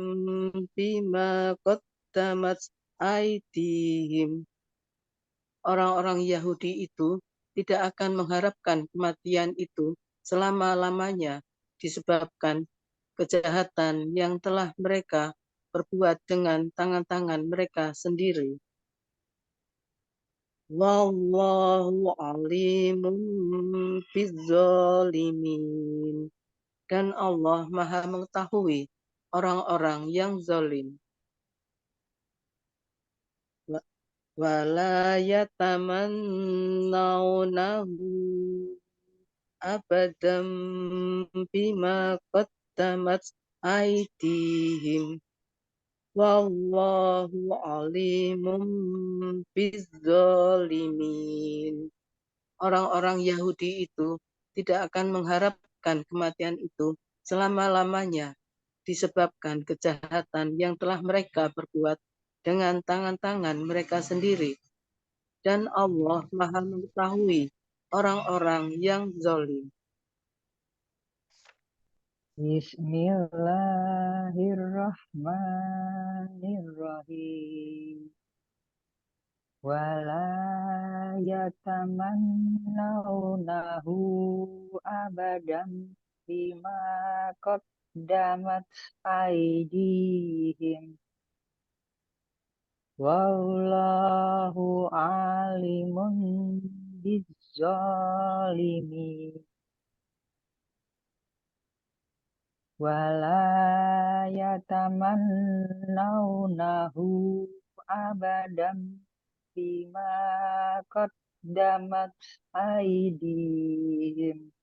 [SPEAKER 5] bima qaddamat aydihim. Orang-orang Yahudi itu tidak akan mengharapkan kematian itu selama-lamanya disebabkan kejahatan yang telah mereka perbuat dengan tangan-tangan mereka sendiri. Wallahu alimun bizzalimin. Dan Allah Maha mengetahui orang-orang yang zalim. Wala yatamannawnahu abadan bima qaddamat aydihim. Wallahu alimun bizzalimin. Orang-orang Yahudi itu tidak akan mengharapkan kematian itu selama-lamanya disebabkan kejahatan yang telah mereka perbuat dengan tangan-tangan mereka sendiri. Dan Allah Maha mengetahui orang-orang yang zalim.
[SPEAKER 4] Bismillahirrahmanirrahim. Wala yatamannawnahu abadan bima qaddamat aydihim. Wallahu alimun bizzalimin. Wala yatamannawnahu abadan bima qaddamat aydihim.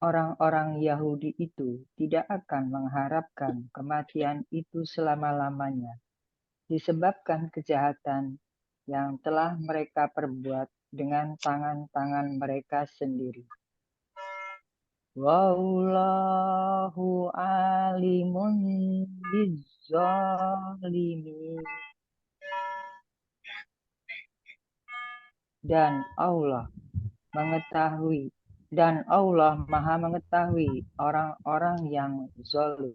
[SPEAKER 4] Orang-orang Yahudi itu tidak akan mengharapkan kematian itu selama-lamanya, disebabkan kejahatan yang telah mereka perbuat dengan tangan-tangan mereka sendiri. Wallahu alimun bizzalimin. Dan Allah Maha mengetahui orang-orang yang zalim.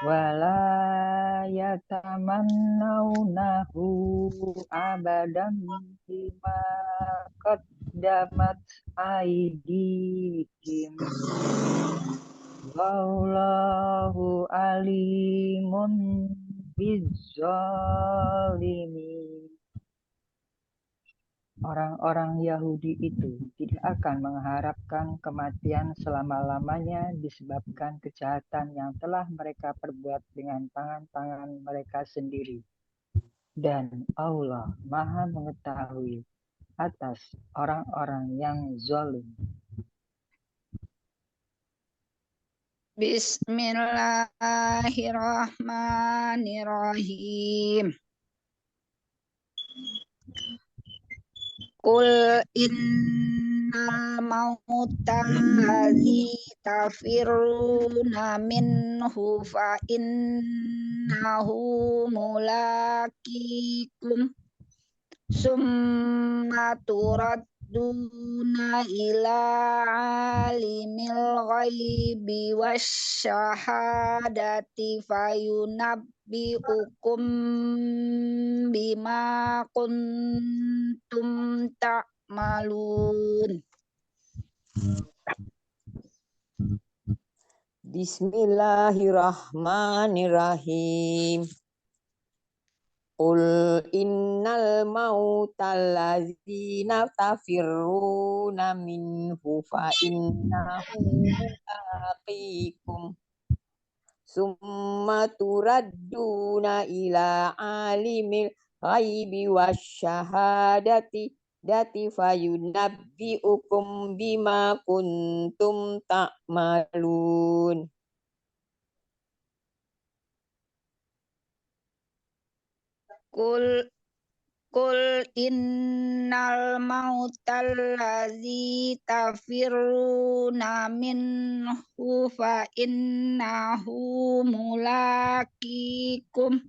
[SPEAKER 4] Wala yatamannawnahu abadan bima qaddamat aydihim. Wallahu alimun bizzalimin. Orang-orang Yahudi itu tidak akan mengharapkan kematian selama-lamanya disebabkan kejahatan yang telah mereka perbuat dengan tangan-tangan mereka sendiri. Dan Allah Maha mengetahui atas orang-orang yang zalim.
[SPEAKER 1] Bismillahirrahmanirrahim. Qul innal mauta allazi tafirruna minhu fa innahu mulaqikum summa turadduna ila alimil ghaibi wasyahadati fayunabbi'ukum bima kuntum ta'malun.
[SPEAKER 3] Bismillahirrahmanirrahim. Qul innal mautal ladzina tafirruna minhu fa innahu mulaqikum summa turadduna ila alimil ghaibi wasyahadati fayunabbi'ukum bima kuntum ta'malun.
[SPEAKER 1] Qul innal mautal ladzi tafirruna minhu fa innahu mulaqikum.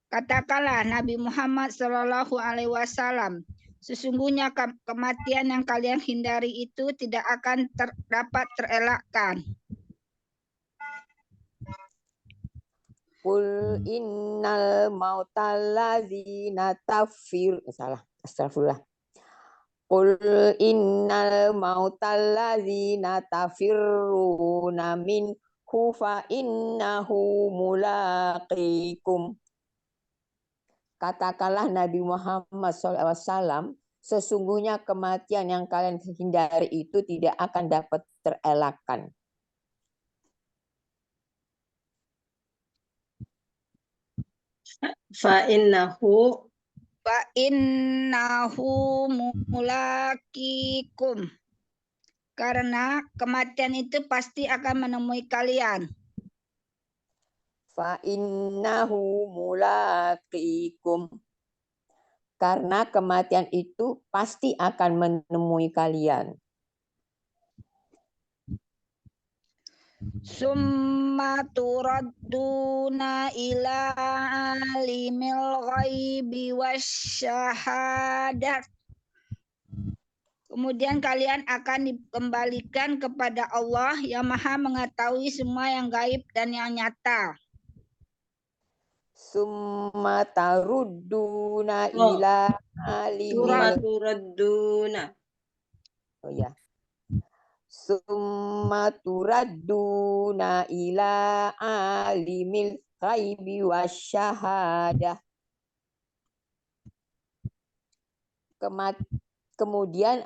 [SPEAKER 1] Katakanlah Nabi Muhammad Shallallahu Alaihi Wasallam, sesungguhnya kematian yang kalian hindari itu tidak akan dapat terelakkan.
[SPEAKER 3] Qul innal mautal ladzina astagfirullah. Qul innal mautal ladzina tafirruna minhu fa innahu mulaqikum. Katakanlah Nabi Muhammad SAW, sesungguhnya kematian yang kalian hindari itu tidak akan dapat terelakkan.
[SPEAKER 2] Fa innahu
[SPEAKER 1] mulaqikum. Karena kematian itu pasti akan menemui kalian.
[SPEAKER 3] Fa innahu mulaqikum. Karena kematian itu pasti akan menemui kalian.
[SPEAKER 1] Summa turadduna ila alimil ghaibi wasyahadat. Kemudian kalian akan dikembalikan kepada Allah yang Maha mengetahui semua yang gaib dan yang nyata.
[SPEAKER 3] Summa tarudduna ila alimil
[SPEAKER 2] turadduna.
[SPEAKER 3] Oh ya. Summa turadduna ila alimil ghaibi wasyahadah. Kemudian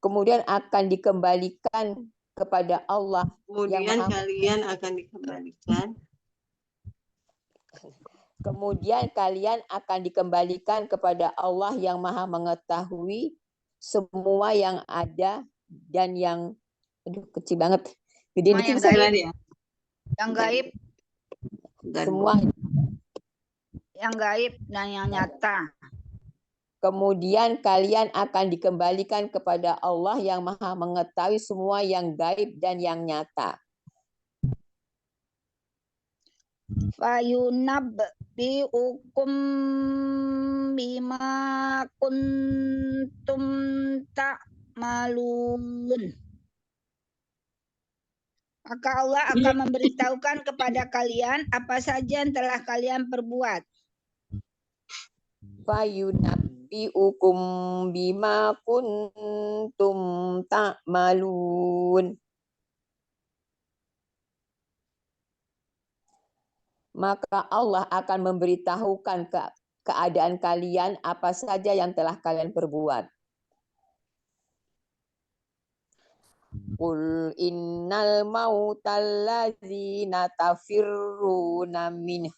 [SPEAKER 3] kemudian akan dikembalikan kepada Allah yang
[SPEAKER 2] Kemudian
[SPEAKER 3] maha
[SPEAKER 2] kalian akan dikembalikan
[SPEAKER 3] Kemudian kalian akan dikembalikan kepada Allah yang maha mengetahui semua yang ada dan yang kecil banget. Gede
[SPEAKER 1] Semua
[SPEAKER 3] dikit
[SPEAKER 1] yang
[SPEAKER 3] bisa
[SPEAKER 1] gaib.
[SPEAKER 2] kalian ya.
[SPEAKER 1] Yang gaib,
[SPEAKER 3] semua.
[SPEAKER 1] yang gaib dan yang nyata.
[SPEAKER 3] Kemudian kalian akan dikembalikan kepada Allah yang maha mengetahui semua yang gaib dan yang nyata.
[SPEAKER 1] Fayunabbi'ukum bima kuntum ta'malun. Maka Allah akan memberitahukan kepada kalian apa saja yang telah kalian perbuat.
[SPEAKER 3] Fayunabbi'ukum bima kuntum ta'malun. Maka Allah akan memberitahukan keadaan kalian apa saja yang telah kalian perbuat. Qul innal mautal ladzina tafirruna minhu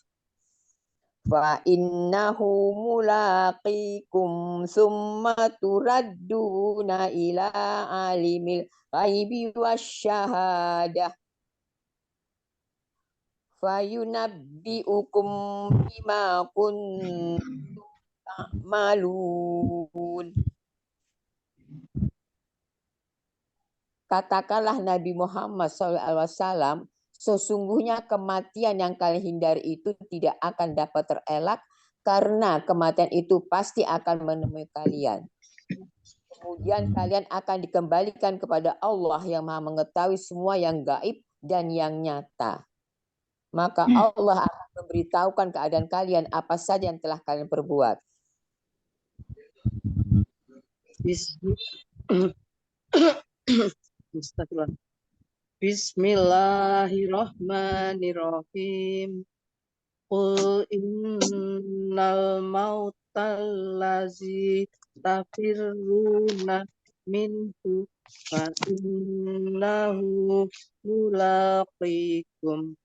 [SPEAKER 3] fa innahu mulaqikum summa turadduna ila alimil ghaibi wasyahadah fayunabbi'ukum bima kuntum ta'malun. Katakanlah Nabi Muhammad SAW, sesungguhnya kematian yang kalian hindari itu tidak akan dapat terelak karena kematian itu pasti akan menemui kalian. Kemudian kalian akan dikembalikan kepada Allah yang maha mengetahui semua yang gaib dan yang nyata. Maka Allah akan memberitahukan keadaan kalian apa saja yang telah kalian perbuat.
[SPEAKER 5] Bismillahirrahmanirrahim. Qul innal mautal ladzi tafirruna minhu fa innahu mulaqikum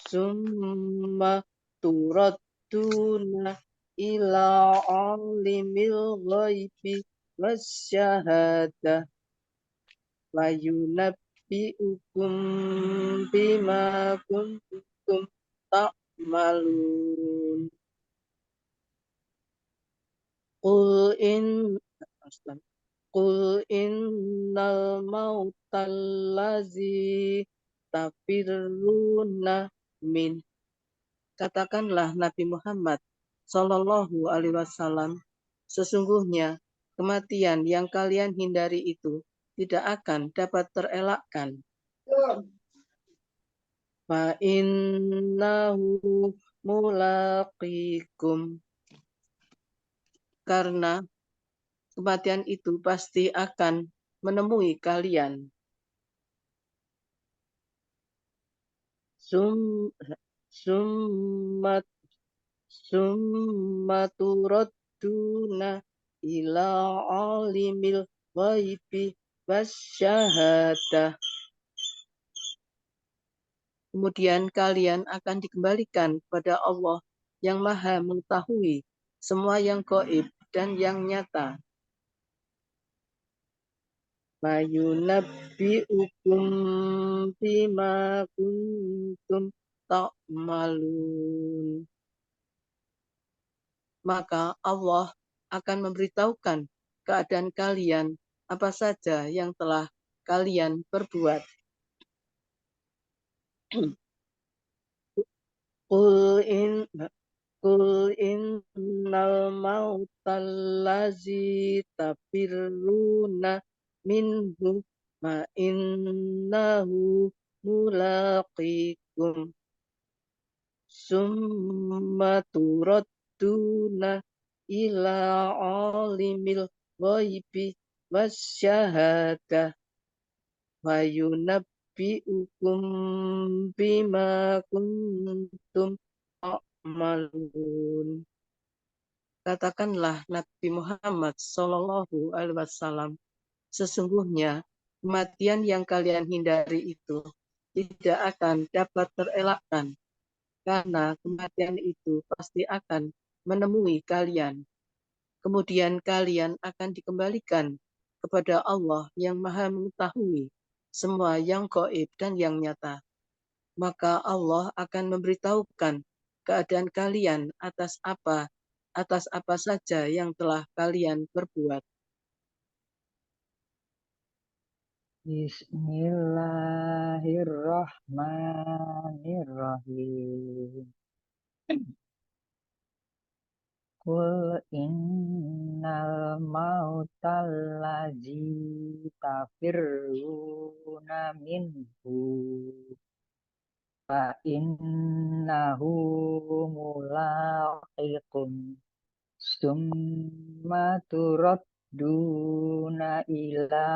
[SPEAKER 5] summa turadduna ila alimil ghaibi wasyahadah wa yunabbi'ukum bima kuntum ta'malun. Qul innal mautal ladzi tafirruna min. Katakanlah Nabi Muhammad Sallallahu Alaihi Wasallam, sesungguhnya kematian yang kalian hindari itu tidak akan dapat terelakkan. Fa innahu mulaqikum. Karena kematian itu pasti akan menemui kalian. Summa turadduna ila alimil ghaibi wasyahadah. Kemudian kalian akan dikembalikan kepada Allah yang maha mengetahui semua yang gaib dan yang nyata. Mayunabbi'ukum bima kuntum ta'malun. Maka Allah akan memberitahukan keadaan kalian apa saja yang telah kalian perbuat. Qul innal mautal ladzi tafirruna minhu ma innahu mulaqikum summa turadduna ila alimil ghaibi wasyahadah wa yunabbi'ukum bima kuntum ta'malun. Katakanlah Nabi Muhammad Sallallahu Alaihi Wasallam, Sesungguhnya kematian yang kalian hindari itu tidak akan dapat terelakkan, karena kematian itu pasti akan menemui kalian. Kemudian kalian akan dikembalikan kepada Allah yang Maha Mengetahui semua yang gaib dan yang nyata. Maka Allah akan memberitahukan keadaan kalian atas apa saja yang telah kalian perbuat.
[SPEAKER 4] Bismillahirrahmanirrahim. Qul innal mautal ladzi tafirruna minhu fa innahu mulaqikum summa turadduna ila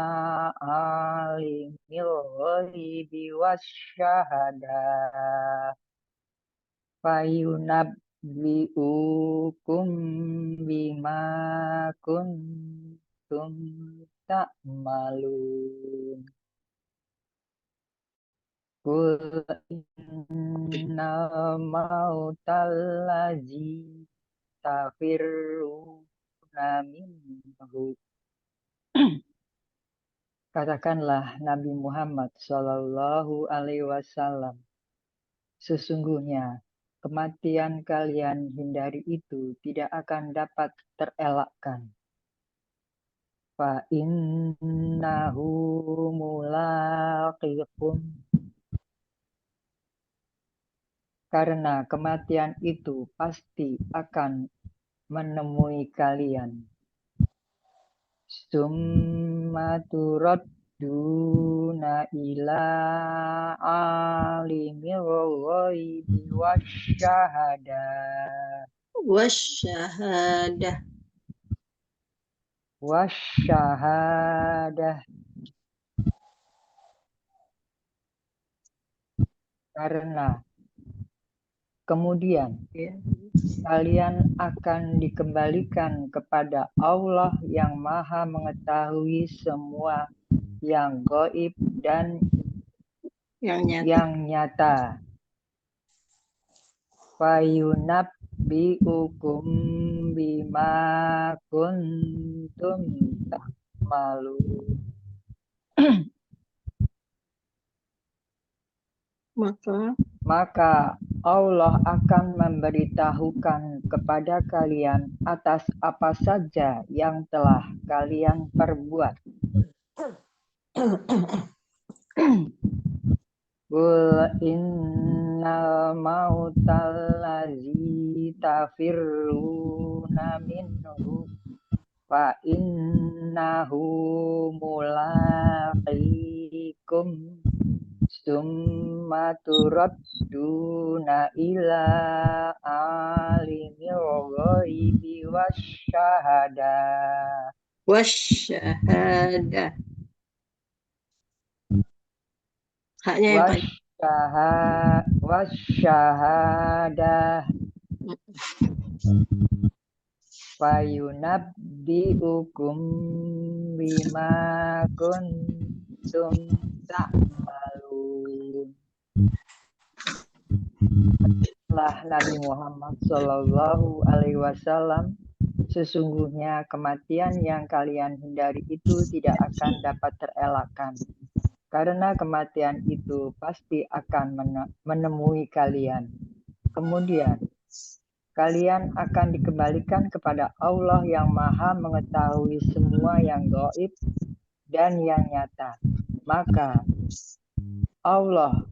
[SPEAKER 4] alimil ghaibi wasyahadah fayunabbi'ukum bima kuntum ta'malun. Qul innal mautal ladzi tafirruna minhu. Katakanlah Nabi Muhammad Shallallahu Alaihi Wasallam, sesungguhnya kematian kalian hindari itu tidak akan dapat terelakkan. Fa innahu mulaqikum. Karena kematian itu pasti akan menemui kalian. Summa turadduna ila alimil ghaibi wasyahadah. Karena kemudian kalian akan dikembalikan kepada Allah yang Maha Mengetahui semua yang gaib dan yang nyata. Fayunabbi'ukum bima kuntum ta'malun. Maka Allah akan memberitahukan kepada kalian atas apa saja yang telah kalian perbuat. Qul innal mautal ladzi tafirruna minhu fa innahu mulaqikum summa turadduna ila alimil ghaibi wasyahadah. Wasyahadah. Fayunabbi'ukum bima kuntum ta'malun. Setelah Nabi Muhammad Shallallahu Alaihi Wasallam, sesungguhnya kematian yang kalian hindari itu tidak akan dapat terelakkan, karena kematian itu pasti akan menemui kalian. Kemudian kalian akan dikembalikan kepada Allah yang Maha Mengetahui semua yang gaib dan yang nyata. Maka Allah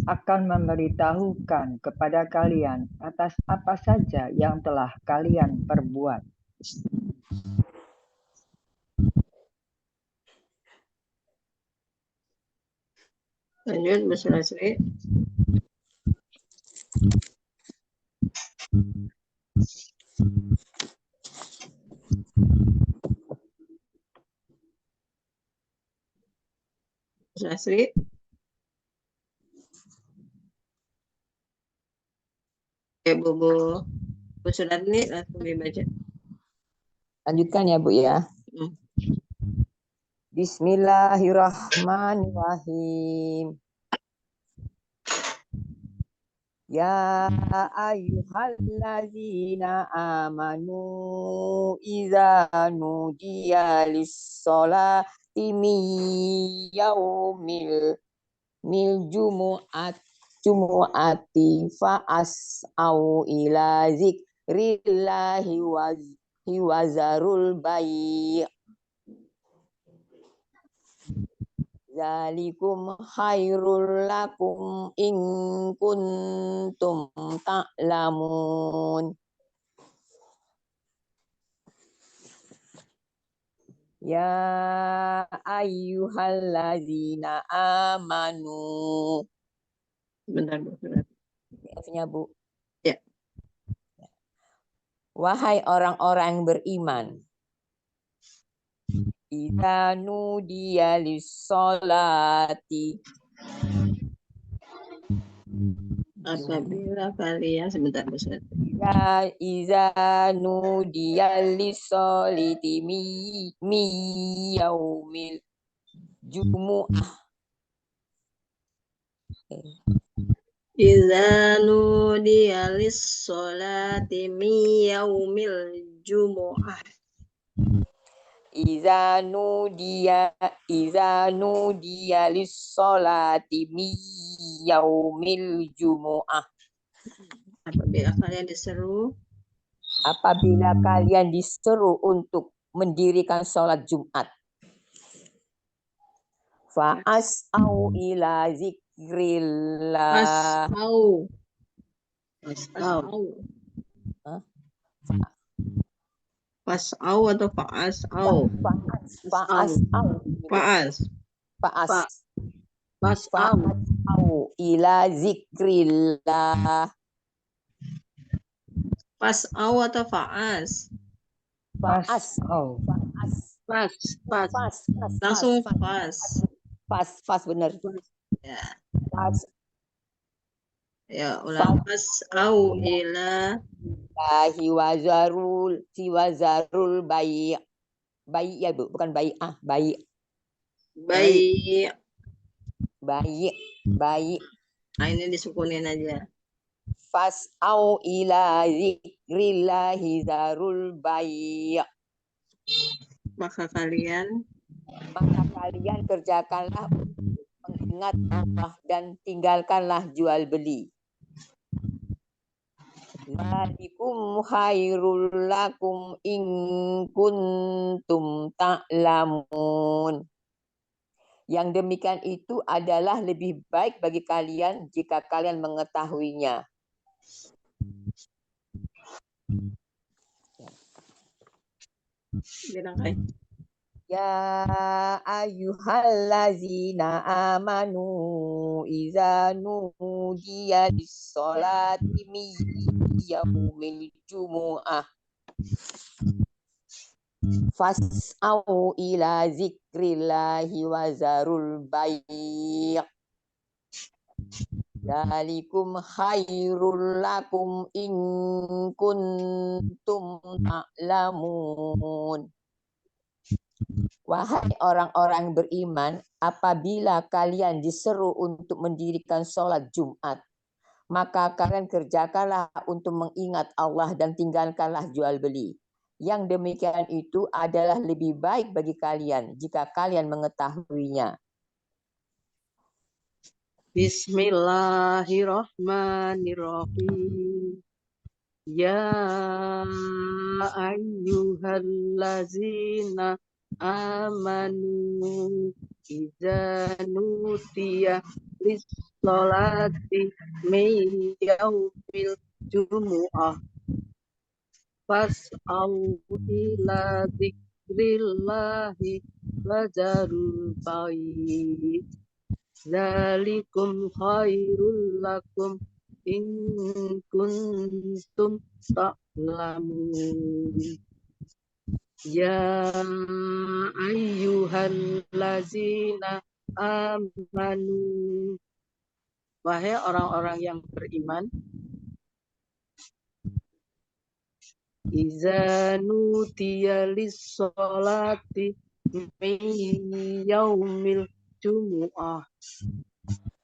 [SPEAKER 4] akan memberitahukan kepada kalian atas apa saja yang telah kalian perbuat.
[SPEAKER 2] Lanjut, Bu Sulasri. Sulasri. Bu Sularni langsung dibaca.
[SPEAKER 3] Lanjutkan ya Bu ya. Bismillahirrahmanirrahim. Ya ayyuhallazina amanu idza nudiya lis-sholati min yaumil jumu'ati fa'as'au ila zikrillahi wa zarul bai'. Zalikum khairul lakum in kuntum ta'lamun. Ya ayyuhallazina amanu.
[SPEAKER 2] Bentar, Bu. Bentar.
[SPEAKER 3] F-nya, Bu.
[SPEAKER 2] Ya.
[SPEAKER 3] Wahai orang-orang yang beriman. Idza nudiya lis-sholati.
[SPEAKER 2] Apabila kalian sebentar, Bu.
[SPEAKER 3] Iza nudiya lis-sholati mi yaumil jumu'ah.
[SPEAKER 2] Idza nudiya lis-sholati min yaumil jumu'ah.
[SPEAKER 3] Iza nudiya lis-sholati mi yaumil jumu'ah.
[SPEAKER 2] Apabila kalian diseru
[SPEAKER 3] untuk mendirikan sholat Jumat. Fa'as'au ila zikrillah.
[SPEAKER 2] Fas'au atau fa'as'au? Fas'au
[SPEAKER 3] ila zikrillah.
[SPEAKER 2] Fas'au atau fa'as?
[SPEAKER 4] Fas'au.
[SPEAKER 2] Langsung fas.
[SPEAKER 3] Fas benar.
[SPEAKER 2] Ya.
[SPEAKER 3] Fas.
[SPEAKER 2] Ya, ulang. Fas'au ila
[SPEAKER 3] wazarul bai'. Bai ya, Bu, bukan bai'ah, bai'. Bai'.
[SPEAKER 2] Nah, ini disukunin aja.
[SPEAKER 3] Fas'au ila zikrillahi zarul bai'.
[SPEAKER 2] Maka kalian
[SPEAKER 3] kerjakanlah mengingat Allah dan tinggalkanlah jual beli. Zalikum khairul lakum in kuntum ta'lamun. Yang demikian itu adalah lebih baik bagi kalian jika kalian mengetahuinya. Ya ayyuhallazina amanu idza nudiya lis-sholati min yaumil jumu'ah fas'au ila zikrillahi wa zarul bai'. Zalikum khairul lakum in kuntum ta'lamun. Wahai orang-orang beriman, apabila kalian diseru untuk mendirikan sholat Jumat, maka kalian kerjakanlah untuk mengingat Allah dan tinggalkanlah jual beli. Yang demikian itu adalah lebih baik bagi kalian jika kalian mengetahuinya.
[SPEAKER 5] Bismillahirrahmanirrahim. Ya ayyuhallazina amanu idza nudiya lis-sholati min yaumil jumu'ah fas'au ila zikrillahi wa zarul bai'. Zalikum khairul lakum in kuntum ta'lamun. Ya ayyuhallazina amanu. Wahai orang-orang yang beriman, iza nudiya lis-sholati yaumil jumu'ah.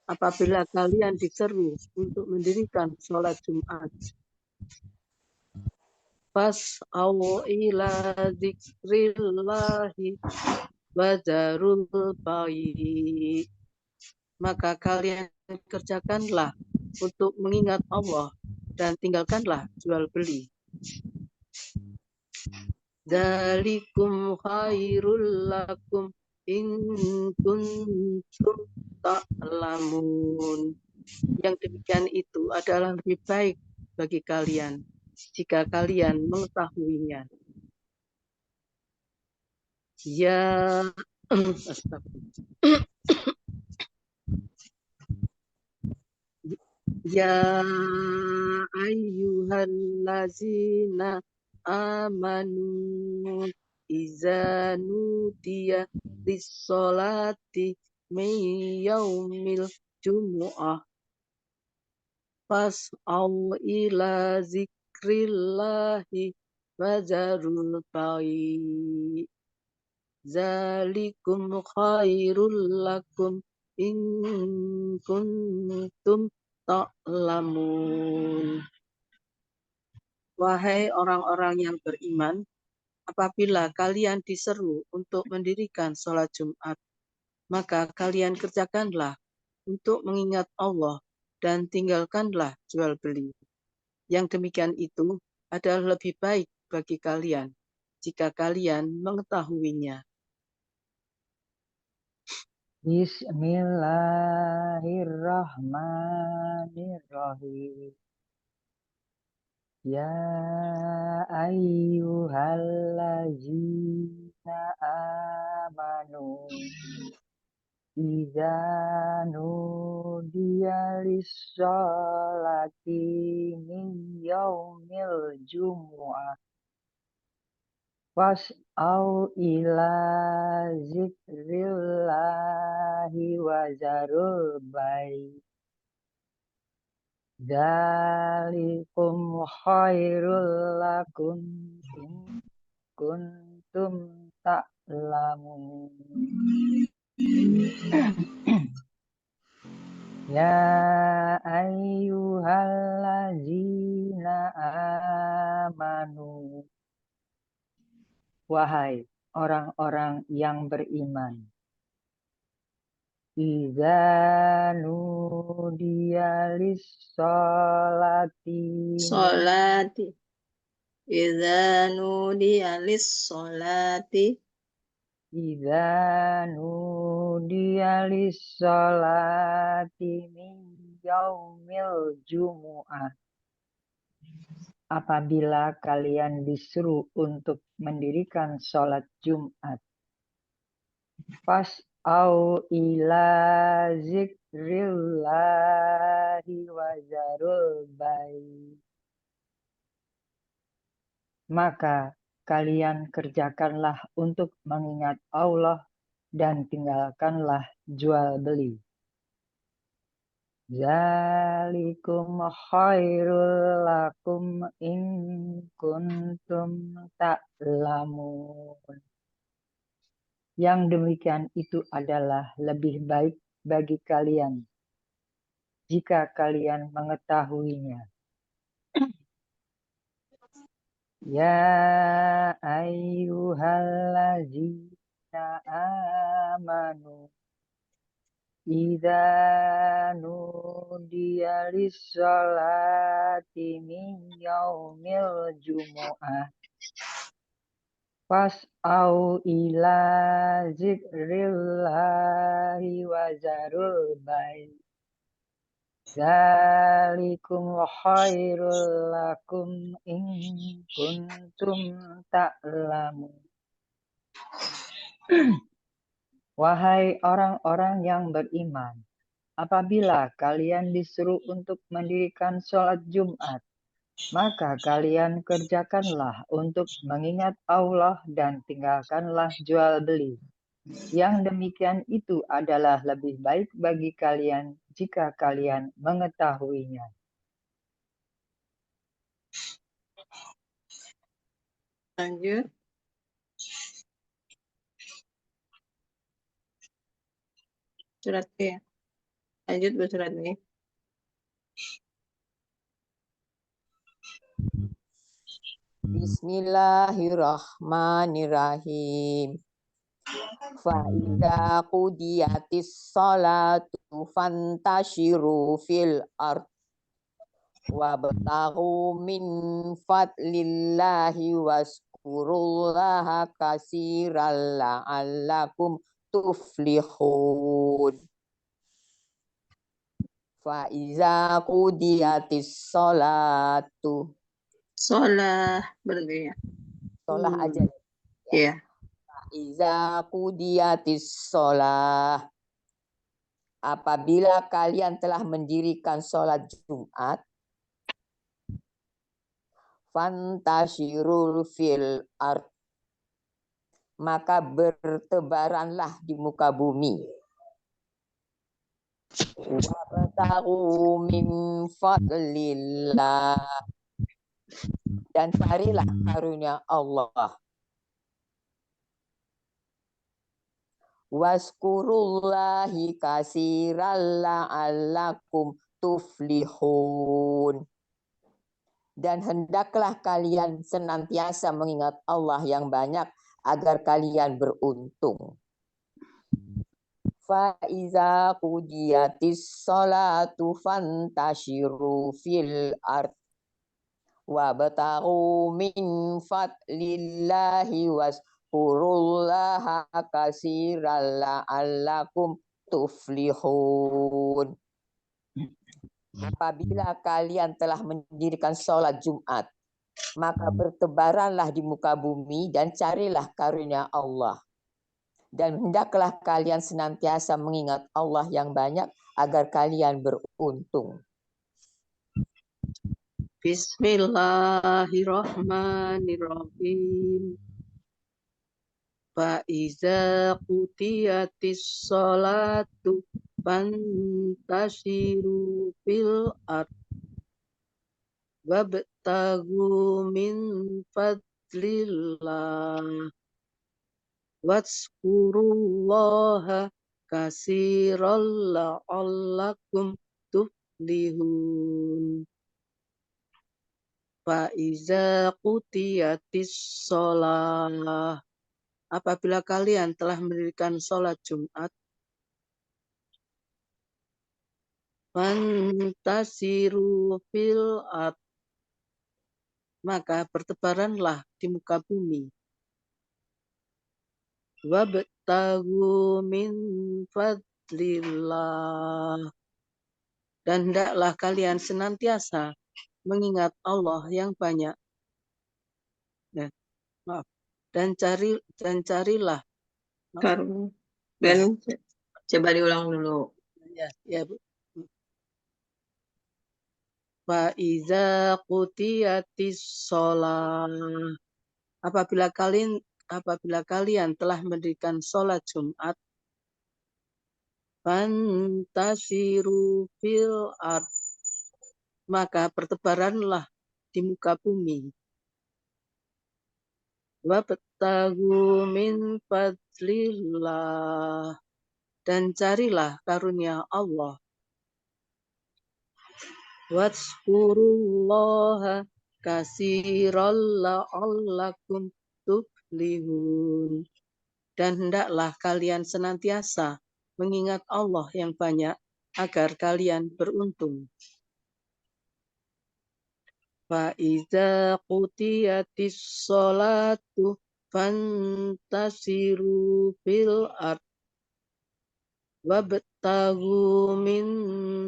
[SPEAKER 5] Apabila kalian diseru untuk mendirikan sholat Jumat, fas'au ila dzikrillahi wa dzarul bai'. Maka kalian kerjakanlah untuk mengingat Allah dan tinggalkanlah jual beli. Dzalikum khairul lakum in kuntum ta'lamun. Yang demikian itu adalah lebih baik bagi kalian jika kalian mengetahuinya. Ya Ya ayyuhallazina amanu iza nudiya lis-sholati min yaumil jumu'ah fas'au ila zikrillahi wa zarul bai'. Zalikum khairul lakum in kuntum ta'lamun. Wahai orang-orang yang beriman, apabila kalian diseru untuk mendirikan sholat Jumat, maka kalian kerjakanlah untuk mengingat Allah dan tinggalkanlah jual beli. Yang demikian itu adalah lebih baik bagi kalian jika kalian mengetahuinya.
[SPEAKER 4] Bismillahirrahmanirrahim. Ya ayyuhallazina amanu idza nudiya lis-sholati min yaumil jumu'ah fas'au ila zikrillahi wa zarul bai'. Dzalikum khairul lakum in kuntum ta'lamun. Ya ayyuhallazina amanu. Wahai orang-orang yang beriman. Iza nudiya lis-sholati
[SPEAKER 2] Sholati. Idza nudiya lis-sholati.
[SPEAKER 4] Iza nudiya lis-sholati min yaumil jumu'ah. Apabila kalian disuruh untuk mendirikan sholat Jumat, fas'au ila zikrillahi wa zarul bai'. Maka kalian kerjakanlah untuk mengingat Allah dan tinggalkanlah jual beli. Zalikum khairul lakum in kuntum ta'lamun. Yang demikian itu adalah lebih baik bagi kalian jika kalian mengetahuinya. Ya ayyuhallazina amanu idza nudiya lis-sholati min yaumil jumu'ah fas'au ila zikrillahi wa zarul bai'. Dzalikum khairul lakum in kuntum ta'lamun. Wahai orang-orang yang beriman, apabila kalian disuruh untuk mendirikan sholat Jumat, maka kalian kerjakanlah untuk mengingat Allah dan tinggalkanlah jual beli. Yang demikian itu adalah lebih baik bagi kalian jika kalian mengetahuinya.
[SPEAKER 2] Lanjut. Surat B. Lanjut Bu surat B.
[SPEAKER 3] Bismillahirrahmanirrahim. Fa'idza qudiyatis sholatu fantashiru fil ard wabtaghu min fadlillahi waskurullaha katsiran la'allakum tuflihun. Fa'idza qudiyatis sholatu.
[SPEAKER 2] Sholah berarti ya.
[SPEAKER 3] Sholah aja.
[SPEAKER 2] Iya.
[SPEAKER 3] Iza qudiyatis sholah. Apabila kalian telah mendirikan sholat Jumat, fantashirul fil ard, maka bertebaranlah di muka bumi. Wabtaghu min fadlillah, dan carilah karunia Allah. Waskurullahi katsiran la'allakum tuflihun. Dan hendaklah kalian senantiasa mengingat Allah yang banyak agar kalian beruntung. Fa iza qudiyatis sholatu fantashiru fil ard wabtaghu min fadlillahi waskurullaha katsiran la'allakum tuflihun. Apabila kalian telah mendirikan sholat Jumat, maka bertebaranlah di muka bumi dan carilah karunia Allah. Dan hendaklah kalian senantiasa mengingat Allah yang banyak agar kalian beruntung.
[SPEAKER 5] Bismillahirrahmanirrahim. Fa'iza qutiyatis sholatu fantashiru fil ard wabtaghu min fadlillah waskurullaha katsiran la'allakum tuflihun. Fa'iza qutiyatis sholah. Apabila kalian telah mendirikan sholat Jumat, fantasiru fil ard, maka bertebaranlah di muka bumi. Wabtaghu min fadlillah, dan hendaklah kalian senantiasa mengingat Allah yang banyak. Dan carilah.
[SPEAKER 2] Dan coba diulang dulu.
[SPEAKER 5] Ya, Bu. Fa'iza qutiyatis sholah. Apabila kalian telah mendirikan sholat Jumat, fantasiru fil ard, maka bertebaranlah di muka bumi. Wabtaghu min fadlillah, dan carilah karunia Allah. Waskurullaha katsiran la'allakum tuflihun, dan hendaklah kalian senantiasa mengingat Allah yang banyak agar kalian beruntung. Fa'iza qutiyatis sholatu fantasiru fil ard wabtaghu min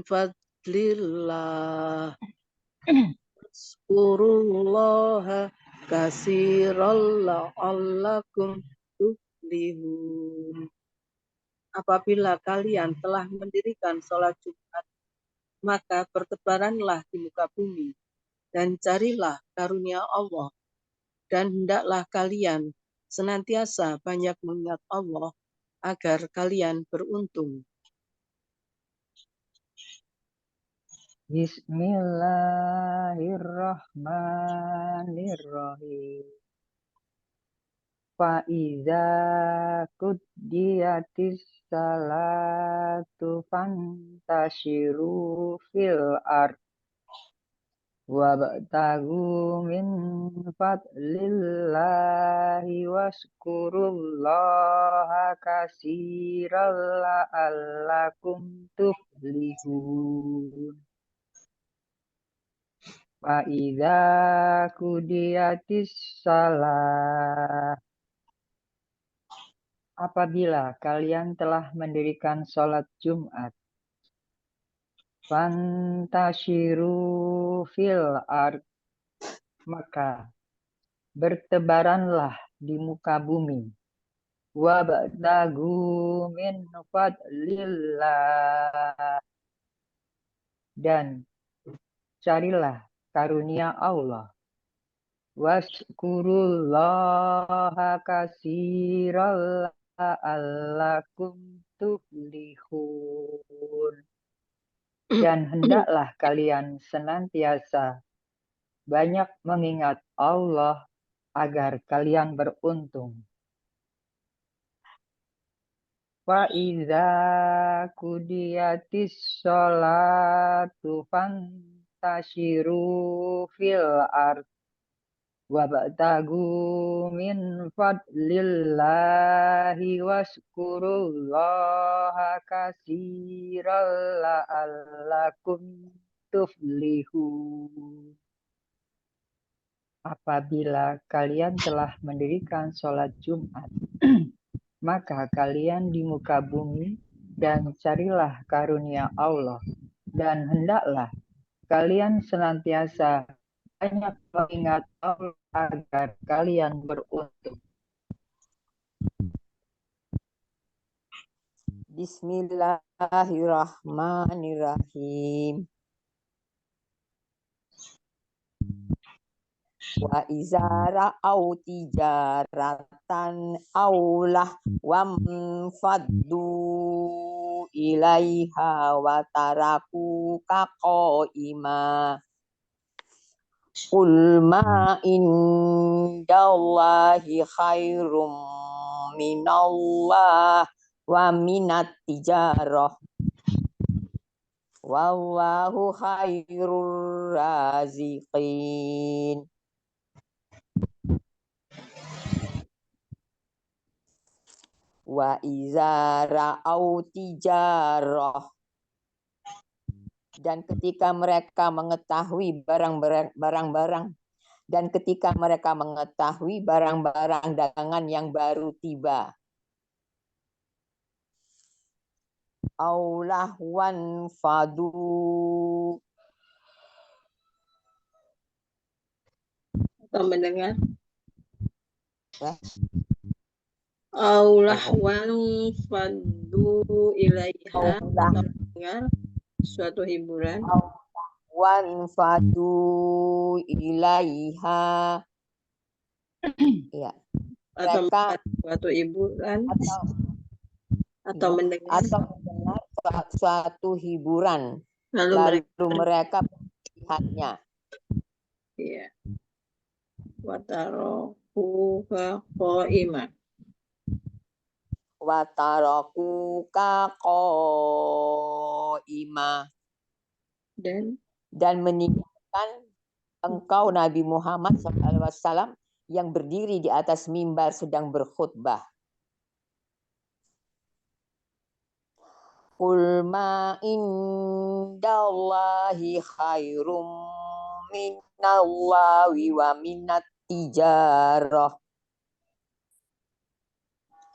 [SPEAKER 5] fadlillah waskurullaha katsiran la'allakum tuflihun. Apabila kalian telah mendirikan sholat Jumat, maka bertebaranlah di muka bumi dan carilah karunia Allah, dan hendaklah kalian senantiasa banyak mengingat Allah agar kalian beruntung.
[SPEAKER 4] Bismillahirrahmanirrahim. Fa'iza qudiyatis salatu fantashiru fil ard wabtagu min fadlillahi waskurullaha katsiran la'allakum tuflihun. Fa'iza qudiyatis salah. Apabila kalian telah mendirikan sholat Jumat, fantashiru fil ard, maka bertebaranlah di muka bumi. Wabtagu min fadlillah, dan carilah karunia Allah. Waskurullaha katsiran la'allakum tuflihun. Dan hendaklah kalian senantiasa banyak mengingat Allah agar kalian beruntung. Fa'iza qudiyatis sholatu fantashiru fil ard wabtagu min fadlillahi waskurullaha katsiran la'allakum tuflihun. Apabila kalian telah mendirikan sholat Jumat, maka kalian di muka bumi dan carilah karunia Allah, dan hendaklah kalian senantiasa banyak mengingat Allah agar kalian beruntung.
[SPEAKER 3] Bismillahirrahmanirrahim. Wa izara au tijaratan aulah wam faddu ilaiha wa taraku kaqaima. Qul ma indallahi khairum minallah wa minat tijarah. Wallahu khairur raziqin. Wa iza ra'au tijarah, dan ketika mereka mengetahui barang-barang dan ketika mereka mengetahui barang-barang dagangan yang baru tiba, aulahwan fadu,
[SPEAKER 2] Atau mendengar.
[SPEAKER 3] ya.
[SPEAKER 2] Aulahwan faddu ilaiha,
[SPEAKER 3] Aulah.
[SPEAKER 2] atau mendengar suatu hiburan.
[SPEAKER 3] Wan fadu ilaiha, ya,
[SPEAKER 2] Atau
[SPEAKER 3] mereka
[SPEAKER 2] suatu hiburan. Atau
[SPEAKER 3] ya,
[SPEAKER 2] mendengar.
[SPEAKER 3] atau mendengar suatu hiburan,
[SPEAKER 2] Lalu
[SPEAKER 3] mereka melihatnya.
[SPEAKER 2] Iya. Wataroku qa'ima.
[SPEAKER 3] Wataraku qa'ima, dan meninggalkan engkau Nabi Muhammad SAW yang berdiri di atas mimbar sedang berkhutbah. Qul ma indallahi khairum minallahi wa minat tijarah.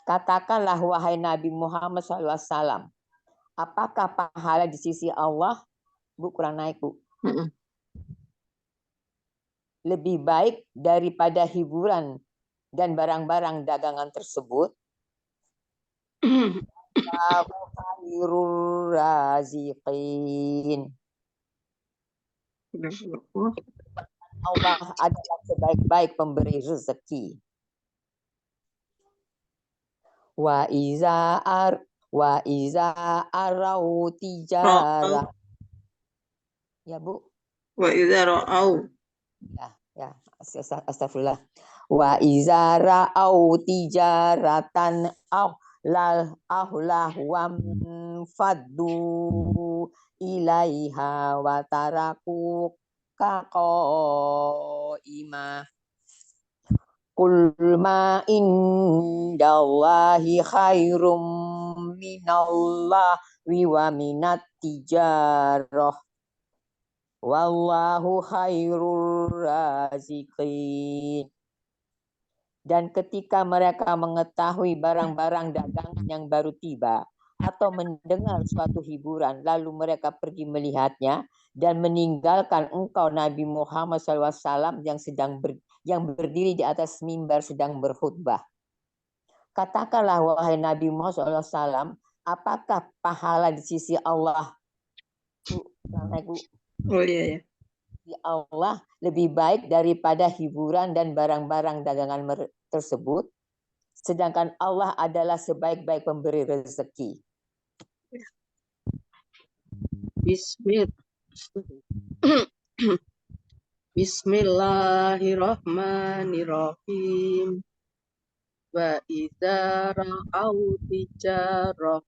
[SPEAKER 3] Katakanlah wahai Nabi Muhammad SAW, apakah pahala di sisi Allah? Bu, kurang naik, Bu. Lebih baik daripada hiburan dan barang-barang dagangan tersebut. Allahu khairur raziqin. Allah adalah sebaik-baik pemberi rezeki. Wa iza arau tijarah. Ya, Bu.
[SPEAKER 2] Wa idza ra'au.
[SPEAKER 3] Ya, astagfirullah. Wa izara au tijaratan lahwam faddu ilaiha wa taraku qa'imah. Qul ma indallahi khairum minallahi wa minat tijarah. Wallahu khairur raziqin. Dan ketika mereka mengetahui barang-barang dagangan yang baru tiba atau mendengar suatu hiburan, lalu mereka pergi melihatnya dan meninggalkan engkau Nabi Muhammad SAW yang berdiri di atas mimbar sedang berkhutbah. Katakanlah wahai Nabi Muhammad SAW, apakah pahala di sisi Allah?
[SPEAKER 2] Oh iya ya.
[SPEAKER 3] Di Allah lebih baik daripada hiburan dan barang-barang dagangan tersebut, sedangkan Allah adalah sebaik-baik pemberi rezeki.
[SPEAKER 5] Bismillahirrahmanirrahim. Wa idza ra'au tijarah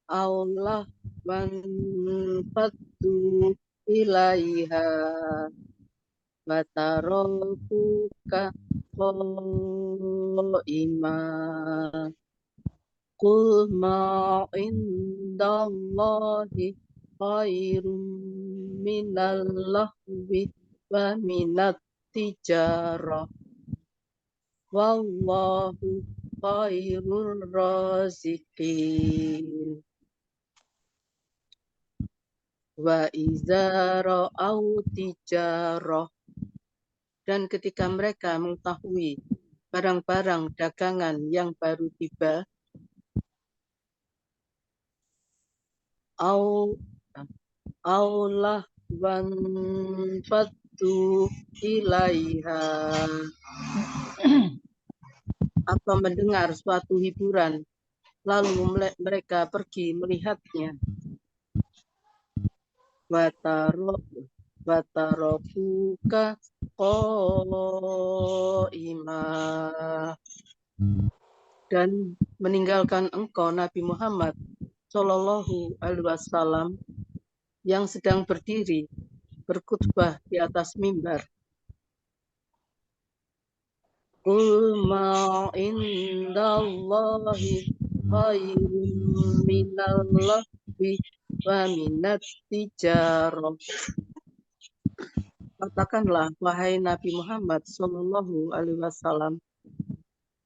[SPEAKER 5] Allah manfatu ilaiha wa tarakuka qa'imah. Qul ma indallahi khairum minallahwi wa minat tijarah. Wallahu khairur raziqin. Wa iza ra'au tijarah. Dan ketika mereka mengetahui barang-barang dagangan yang baru tiba, Allah wanfatu ilaiha, atau mendengar suatu hiburan, lalu mereka pergi melihatnya. Watarofuka qa'imah, dan meninggalkan engkau Nabi Muhammad Shallallahu Alaihi Wasallam yang sedang berdiri berkhutbah di atas mimbar. Qul ma indallahi khairum minallahi wa minat tijarah. Katakanlah wahai Nabi Muhammad Shallallahu Alaihi Wasallam,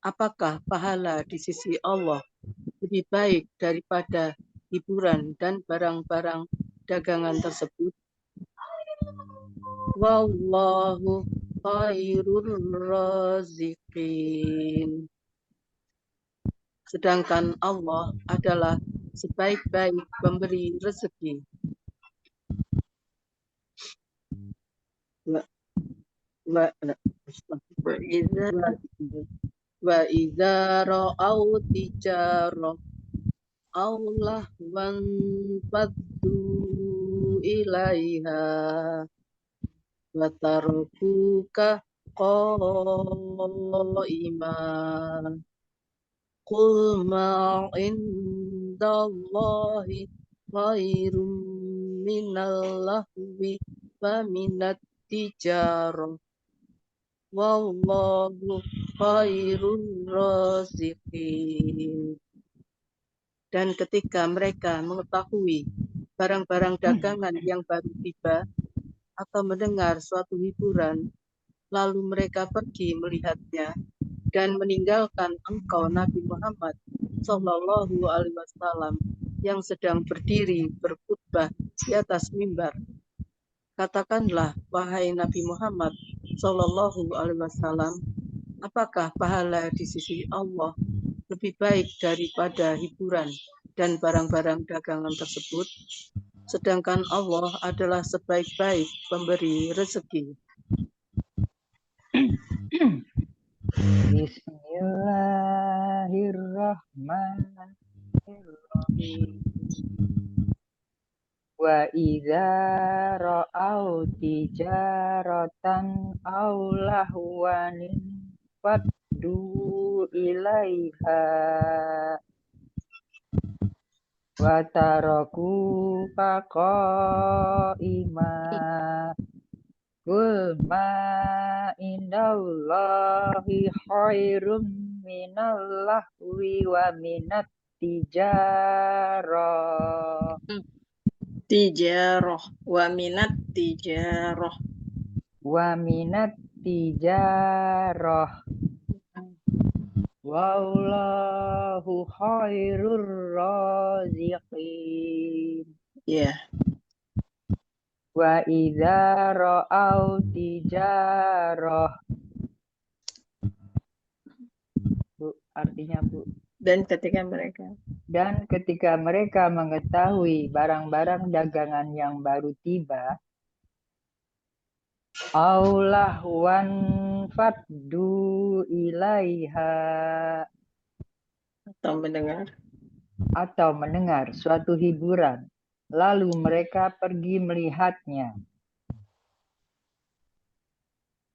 [SPEAKER 5] apakah pahala di sisi Allah lebih baik daripada hiburan dan barang-barang dagangan tersebut? Wallahu khairur raziqin. Sedangkan Allah adalah sebaik-baik pemberi rezeki. Wa idza ra'au tijarah Allah wanfaddu ilaiha wa tarakuka qa'imah. Qul ma indallahi khairum minallahwi wa minat tijarah. Wallahu khairur raziqin. Dan ketika mereka mengetahui barang-barang dagangan yang baru tiba atau mendengar suatu hiburan, lalu mereka pergi melihatnya dan meninggalkan engkau Nabi Muhammad Sallallahu Alaihi Wasallam yang sedang berdiri berkhutbah di atas mimbar. Katakanlah wahai Nabi Muhammad Sallallahu Alaihi Wasallam, apakah pahala di sisi Allah lebih baik daripada hiburan dan barang-barang dagangan tersebut? Sedangkan Allah adalah sebaik-baik pemberi rezeki.
[SPEAKER 4] Bismillahirrahmanirrahim. Wa idza ra'au tijaratan aw lahwan faddu ilaiha wa taraku qa'ima Qul ma indallahi khairum minal lahwi wa minat tijarah
[SPEAKER 2] Tijaroh wa minat tijaroh.
[SPEAKER 4] wa minat tijarah wallahu khairur raziqin
[SPEAKER 2] Ya,
[SPEAKER 4] wa idza ra'au tijarah Bu, artinya Bu.
[SPEAKER 2] dan ketika mereka
[SPEAKER 4] Dan ketika mereka mengetahui barang-barang dagangan yang baru tiba, aulahwan faddu ilaiha
[SPEAKER 2] atau mendengar
[SPEAKER 4] atau mendengar suatu hiburan, lalu mereka pergi melihatnya.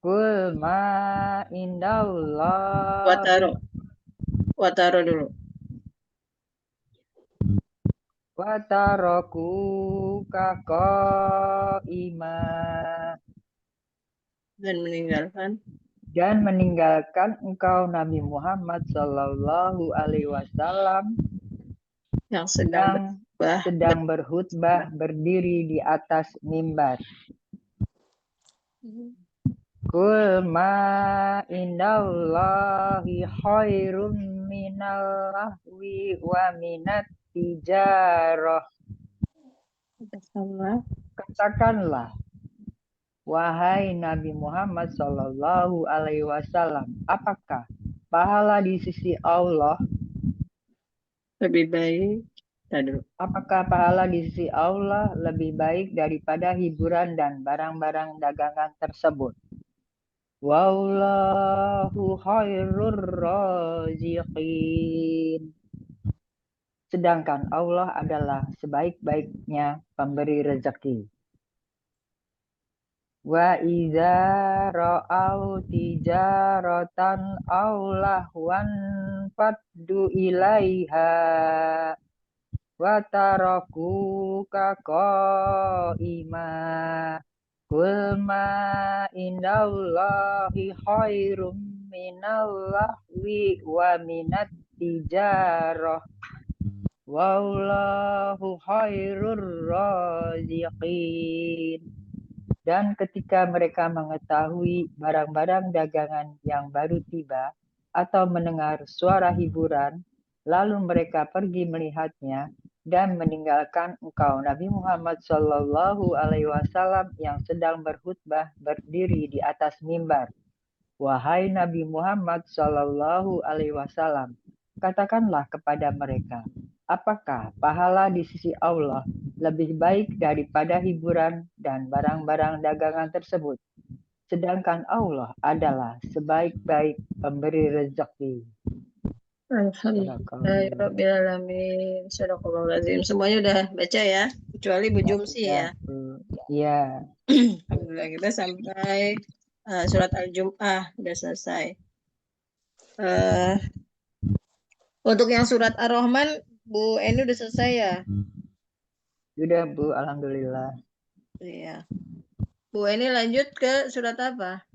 [SPEAKER 4] Qul ma indallahi
[SPEAKER 2] wataro dulu.
[SPEAKER 4] wa taraku qa'ima
[SPEAKER 2] Dan meninggalkan
[SPEAKER 4] engkau Nabi Muhammad Sallallahu Alaihi Wasallam
[SPEAKER 2] yang sedang
[SPEAKER 4] yang sedang berkhutbah berdiri di atas mimbar. Qul ma indallahi khairum minal lahwi wa minat tijarah. Katakanlah, wahai Nabi Muhammad Sallallahu Alaihi Wasallam, apakah pahala di sisi Allah?
[SPEAKER 2] lebih baik.
[SPEAKER 4] Apakah pahala di sisi Allah lebih baik daripada hiburan dan barang-barang dagangan tersebut? Wallahu khairur raziqin. Sedangkan Allah adalah sebaik-baiknya pemberi rezeki. Wa idza ra'au tijaratan aw lahwan faddu ilaiha wa tarakuka qa'ima Qul ma indallahi khairum minal lahwi wa minat tijarah wallahu khairur raziqin. Dan ketika mereka mengetahui barang-barang dagangan yang baru tiba atau mendengar suara hiburan, lalu mereka pergi melihatnya dan meninggalkan engkau Nabi Muhammad Sallallahu Alaihi Wasallam yang sedang berkhutbah berdiri di atas mimbar. Wahai Nabi Muhammad Sallallahu Alaihi Wasallam, katakanlah kepada mereka, apakah pahala di sisi Allah lebih baik daripada hiburan dan barang-barang dagangan tersebut? Sedangkan Allah adalah sebaik-baik pemberi rezeki.
[SPEAKER 2] Alhamdulillahirrabbilalamin. Sadaqallahul Semuanya udah baca ya, kecuali Bu Jumsi ya.
[SPEAKER 4] Iya.
[SPEAKER 2] Alhamdulillah kita sampai surat Al-Jum'ah udah selesai. Untuk yang surat Ar-Rahman, Bu Eni udah selesai ya?
[SPEAKER 4] Sudah Bu, alhamdulillah.
[SPEAKER 2] Iya. Bu Eni lanjut ke surat apa?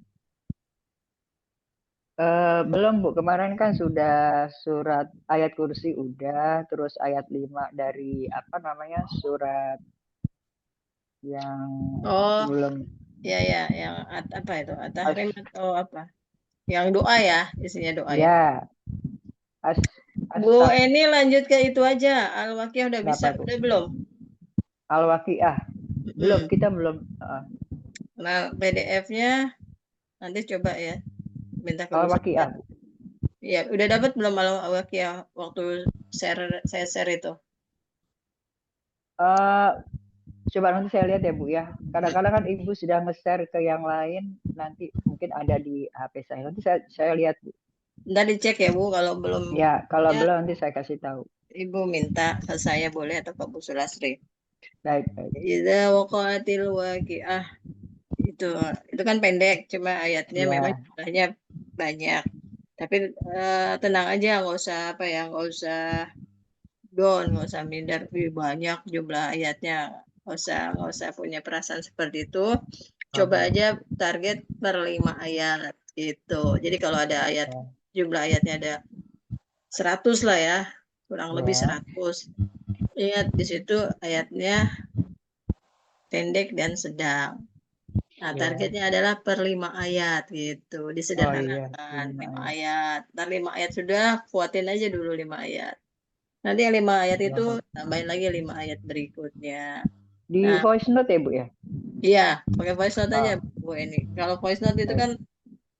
[SPEAKER 4] Belum Bu, kemarin kan sudah surat ayat kursi udah, terus ayat 5 dari surat yang belum.
[SPEAKER 2] Ya, yang apa itu? At-Tahrim atau apa? Yang doa ya, isinya doa
[SPEAKER 4] ya.
[SPEAKER 2] Bu Eni lanjut ke itu aja. Al-Waqiah udah bisa, udah belum?
[SPEAKER 4] Al-Waqiah. Belum, kita belum.
[SPEAKER 2] Nah, PDF-nya nanti coba ya. Minta ke
[SPEAKER 4] Al-Waqiah.
[SPEAKER 2] Iya, udah dapat belum Al-Waqiah waktu saya share itu?
[SPEAKER 4] Coba nanti saya lihat ya Bu ya. Kadang-kadang kan Ibu sudah nge-share ke yang lain, nanti mungkin ada di HP saya. Nanti saya lihat Bu.
[SPEAKER 2] Ntar dicek ya Bu, kalau belum.
[SPEAKER 4] Ya, kalau belum nanti saya kasih tahu.
[SPEAKER 2] Ibu minta ke saya boleh atau ke Bu Sulasri.
[SPEAKER 4] Baik.
[SPEAKER 2] Idza waqa'atil waqi'ah. Itu kan pendek, cuma ayatnya memang jumlahnya banyak. Tapi tenang aja, nggak usah nggak usah down, nggak usah minder, banyak jumlah ayatnya, nggak usah punya perasaan seperti itu. Coba aja target per 5 ayat gitu. Jadi kalau ada jumlah ayatnya ada 100 lah ya, kurang lebih 100. Ingat di situ ayatnya pendek dan sedang. Nah, targetnya adalah per 5 ayat gitu, disederhanakan 5 ayat. Ntar 5 ayat sudah, kuatin aja dulu 5 ayat. Nanti yang 5 ayat itu tambahin lagi 5 ayat berikutnya.
[SPEAKER 4] Di voice note ya Bu ya?
[SPEAKER 2] Iya, pakai voice note aja Bu ini. Kalau voice note itu kan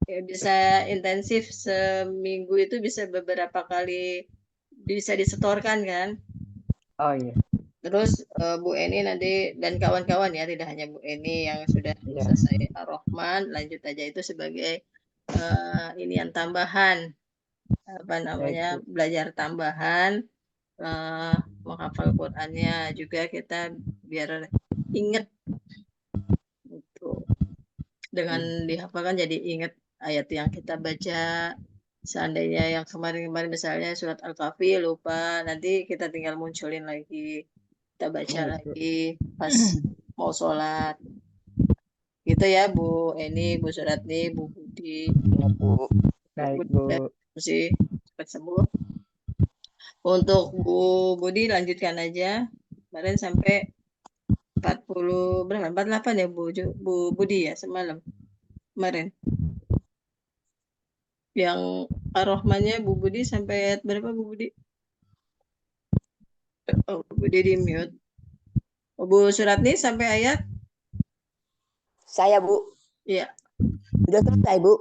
[SPEAKER 2] ya bisa intensif, seminggu itu bisa beberapa kali bisa disetorkan kan.
[SPEAKER 4] Oh iya.
[SPEAKER 2] Terus Bu Eni nanti dan kawan-kawan ya, tidak hanya Bu Eni yang sudah selesai Ar-Rahman, lanjut aja itu sebagai inian tambahan, belajar tambahan, menghafal Qurannya juga kita biar ingat gitu. Dengan dihafalkan jadi ingat ayat yang kita baca. Seandainya yang kemarin-kemarin misalnya surat Al-Kahfi lupa, nanti kita tinggal munculin lagi, kita baca lagi pas mau sholat. Gitu ya Bu Eni, Bu Suratni, Bu Budi.
[SPEAKER 3] Ya, Bu.
[SPEAKER 4] Baik Bu.
[SPEAKER 2] Mesti cepat sembuh. Untuk Bu Budi lanjutkan aja. Kemarin sampai 40 berapa? 48 ya Bu Budi ya semalam. Kemarin. Yang Ar-Rahmannya Bu Budi sampai ayat berapa Bu Budi? Oh, Bu Budi di mute. Oh, Bu Suratni sampai ayat?
[SPEAKER 3] Saya Bu.
[SPEAKER 2] Iya.
[SPEAKER 3] Sudah selesai Bu.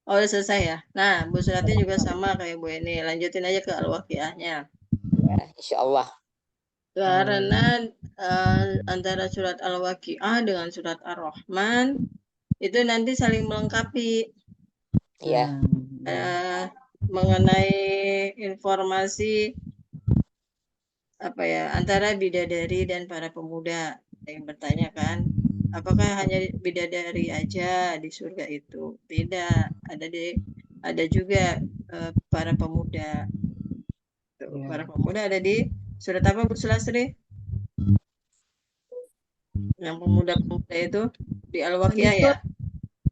[SPEAKER 2] Oh, udah selesai ya. Nah, Bu Suratni juga sama kayak Bu ini. Lanjutin aja ke Al-Waqiahnya.
[SPEAKER 3] Ya, insya Allah.
[SPEAKER 2] Karena antara surat Al-Waqiah dengan surat Ar-Rahman itu nanti saling melengkapi.
[SPEAKER 3] Iya.
[SPEAKER 2] Mengenai informasi antara bidadari dan para pemuda. Ada yang bertanya kan, apakah hanya bidadari aja di surga itu? Tidak, ada juga para pemuda. Para pemuda ada di surat apa Bu Sulastri? Yang pemuda-pemuda itu di Al-Waqiah ya?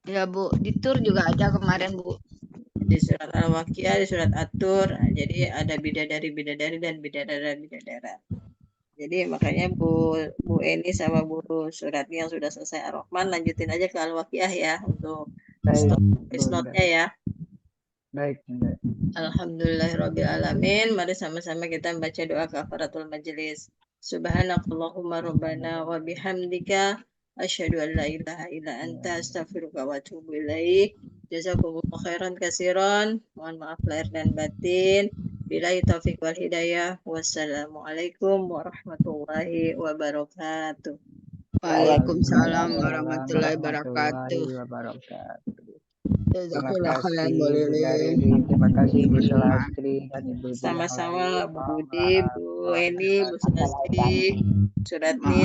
[SPEAKER 1] Ya Bu, di Tur juga ada kemarin Bu.
[SPEAKER 2] Di surat Al-Waqiah, di surat At-Tur, jadi ada bidadari-bidadari dan bidadara-bidadara. Jadi makanya Bu Eni sama Bu Suratni yang sudah selesai Ar-Rahman, lanjutin aja ke Al-Waqiah ya untuk slotnya ya.
[SPEAKER 4] Baik.
[SPEAKER 2] Alhamdulillahirrabbilalamin. Mari sama-sama kita membaca doa kafaratul majelis. Subhanakallahumma rabbana wa bihamdika asyhadu an la ilaha illa anta astaghfiruka wa atubu ilaik. Jazakumullah khairan katsiran. Mohon maaf lahir dan batin. Billahi taufik wal hidayah. Wassalamualaikum warahmatullahi wabarakatuh.
[SPEAKER 1] Waalaikumsalam warahmatullahi wabarakatuh.
[SPEAKER 4] Terima kasih Bu Sulastri dan Ibu.
[SPEAKER 2] Sama-sama Bu Budi, Bu Eni, Bu Sulastri, Suratni,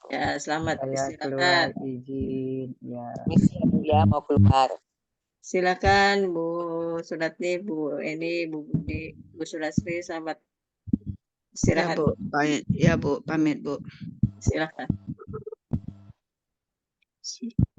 [SPEAKER 2] ya selamat istirahat.
[SPEAKER 4] Izin ya.
[SPEAKER 3] Ya mau keluar.
[SPEAKER 2] Silakan Bu Suratni, Bu Eni, Bu Budi, Bu Sulastri, selamat istirahat.
[SPEAKER 1] Ya Bu, pamit Bu.
[SPEAKER 2] Silakan.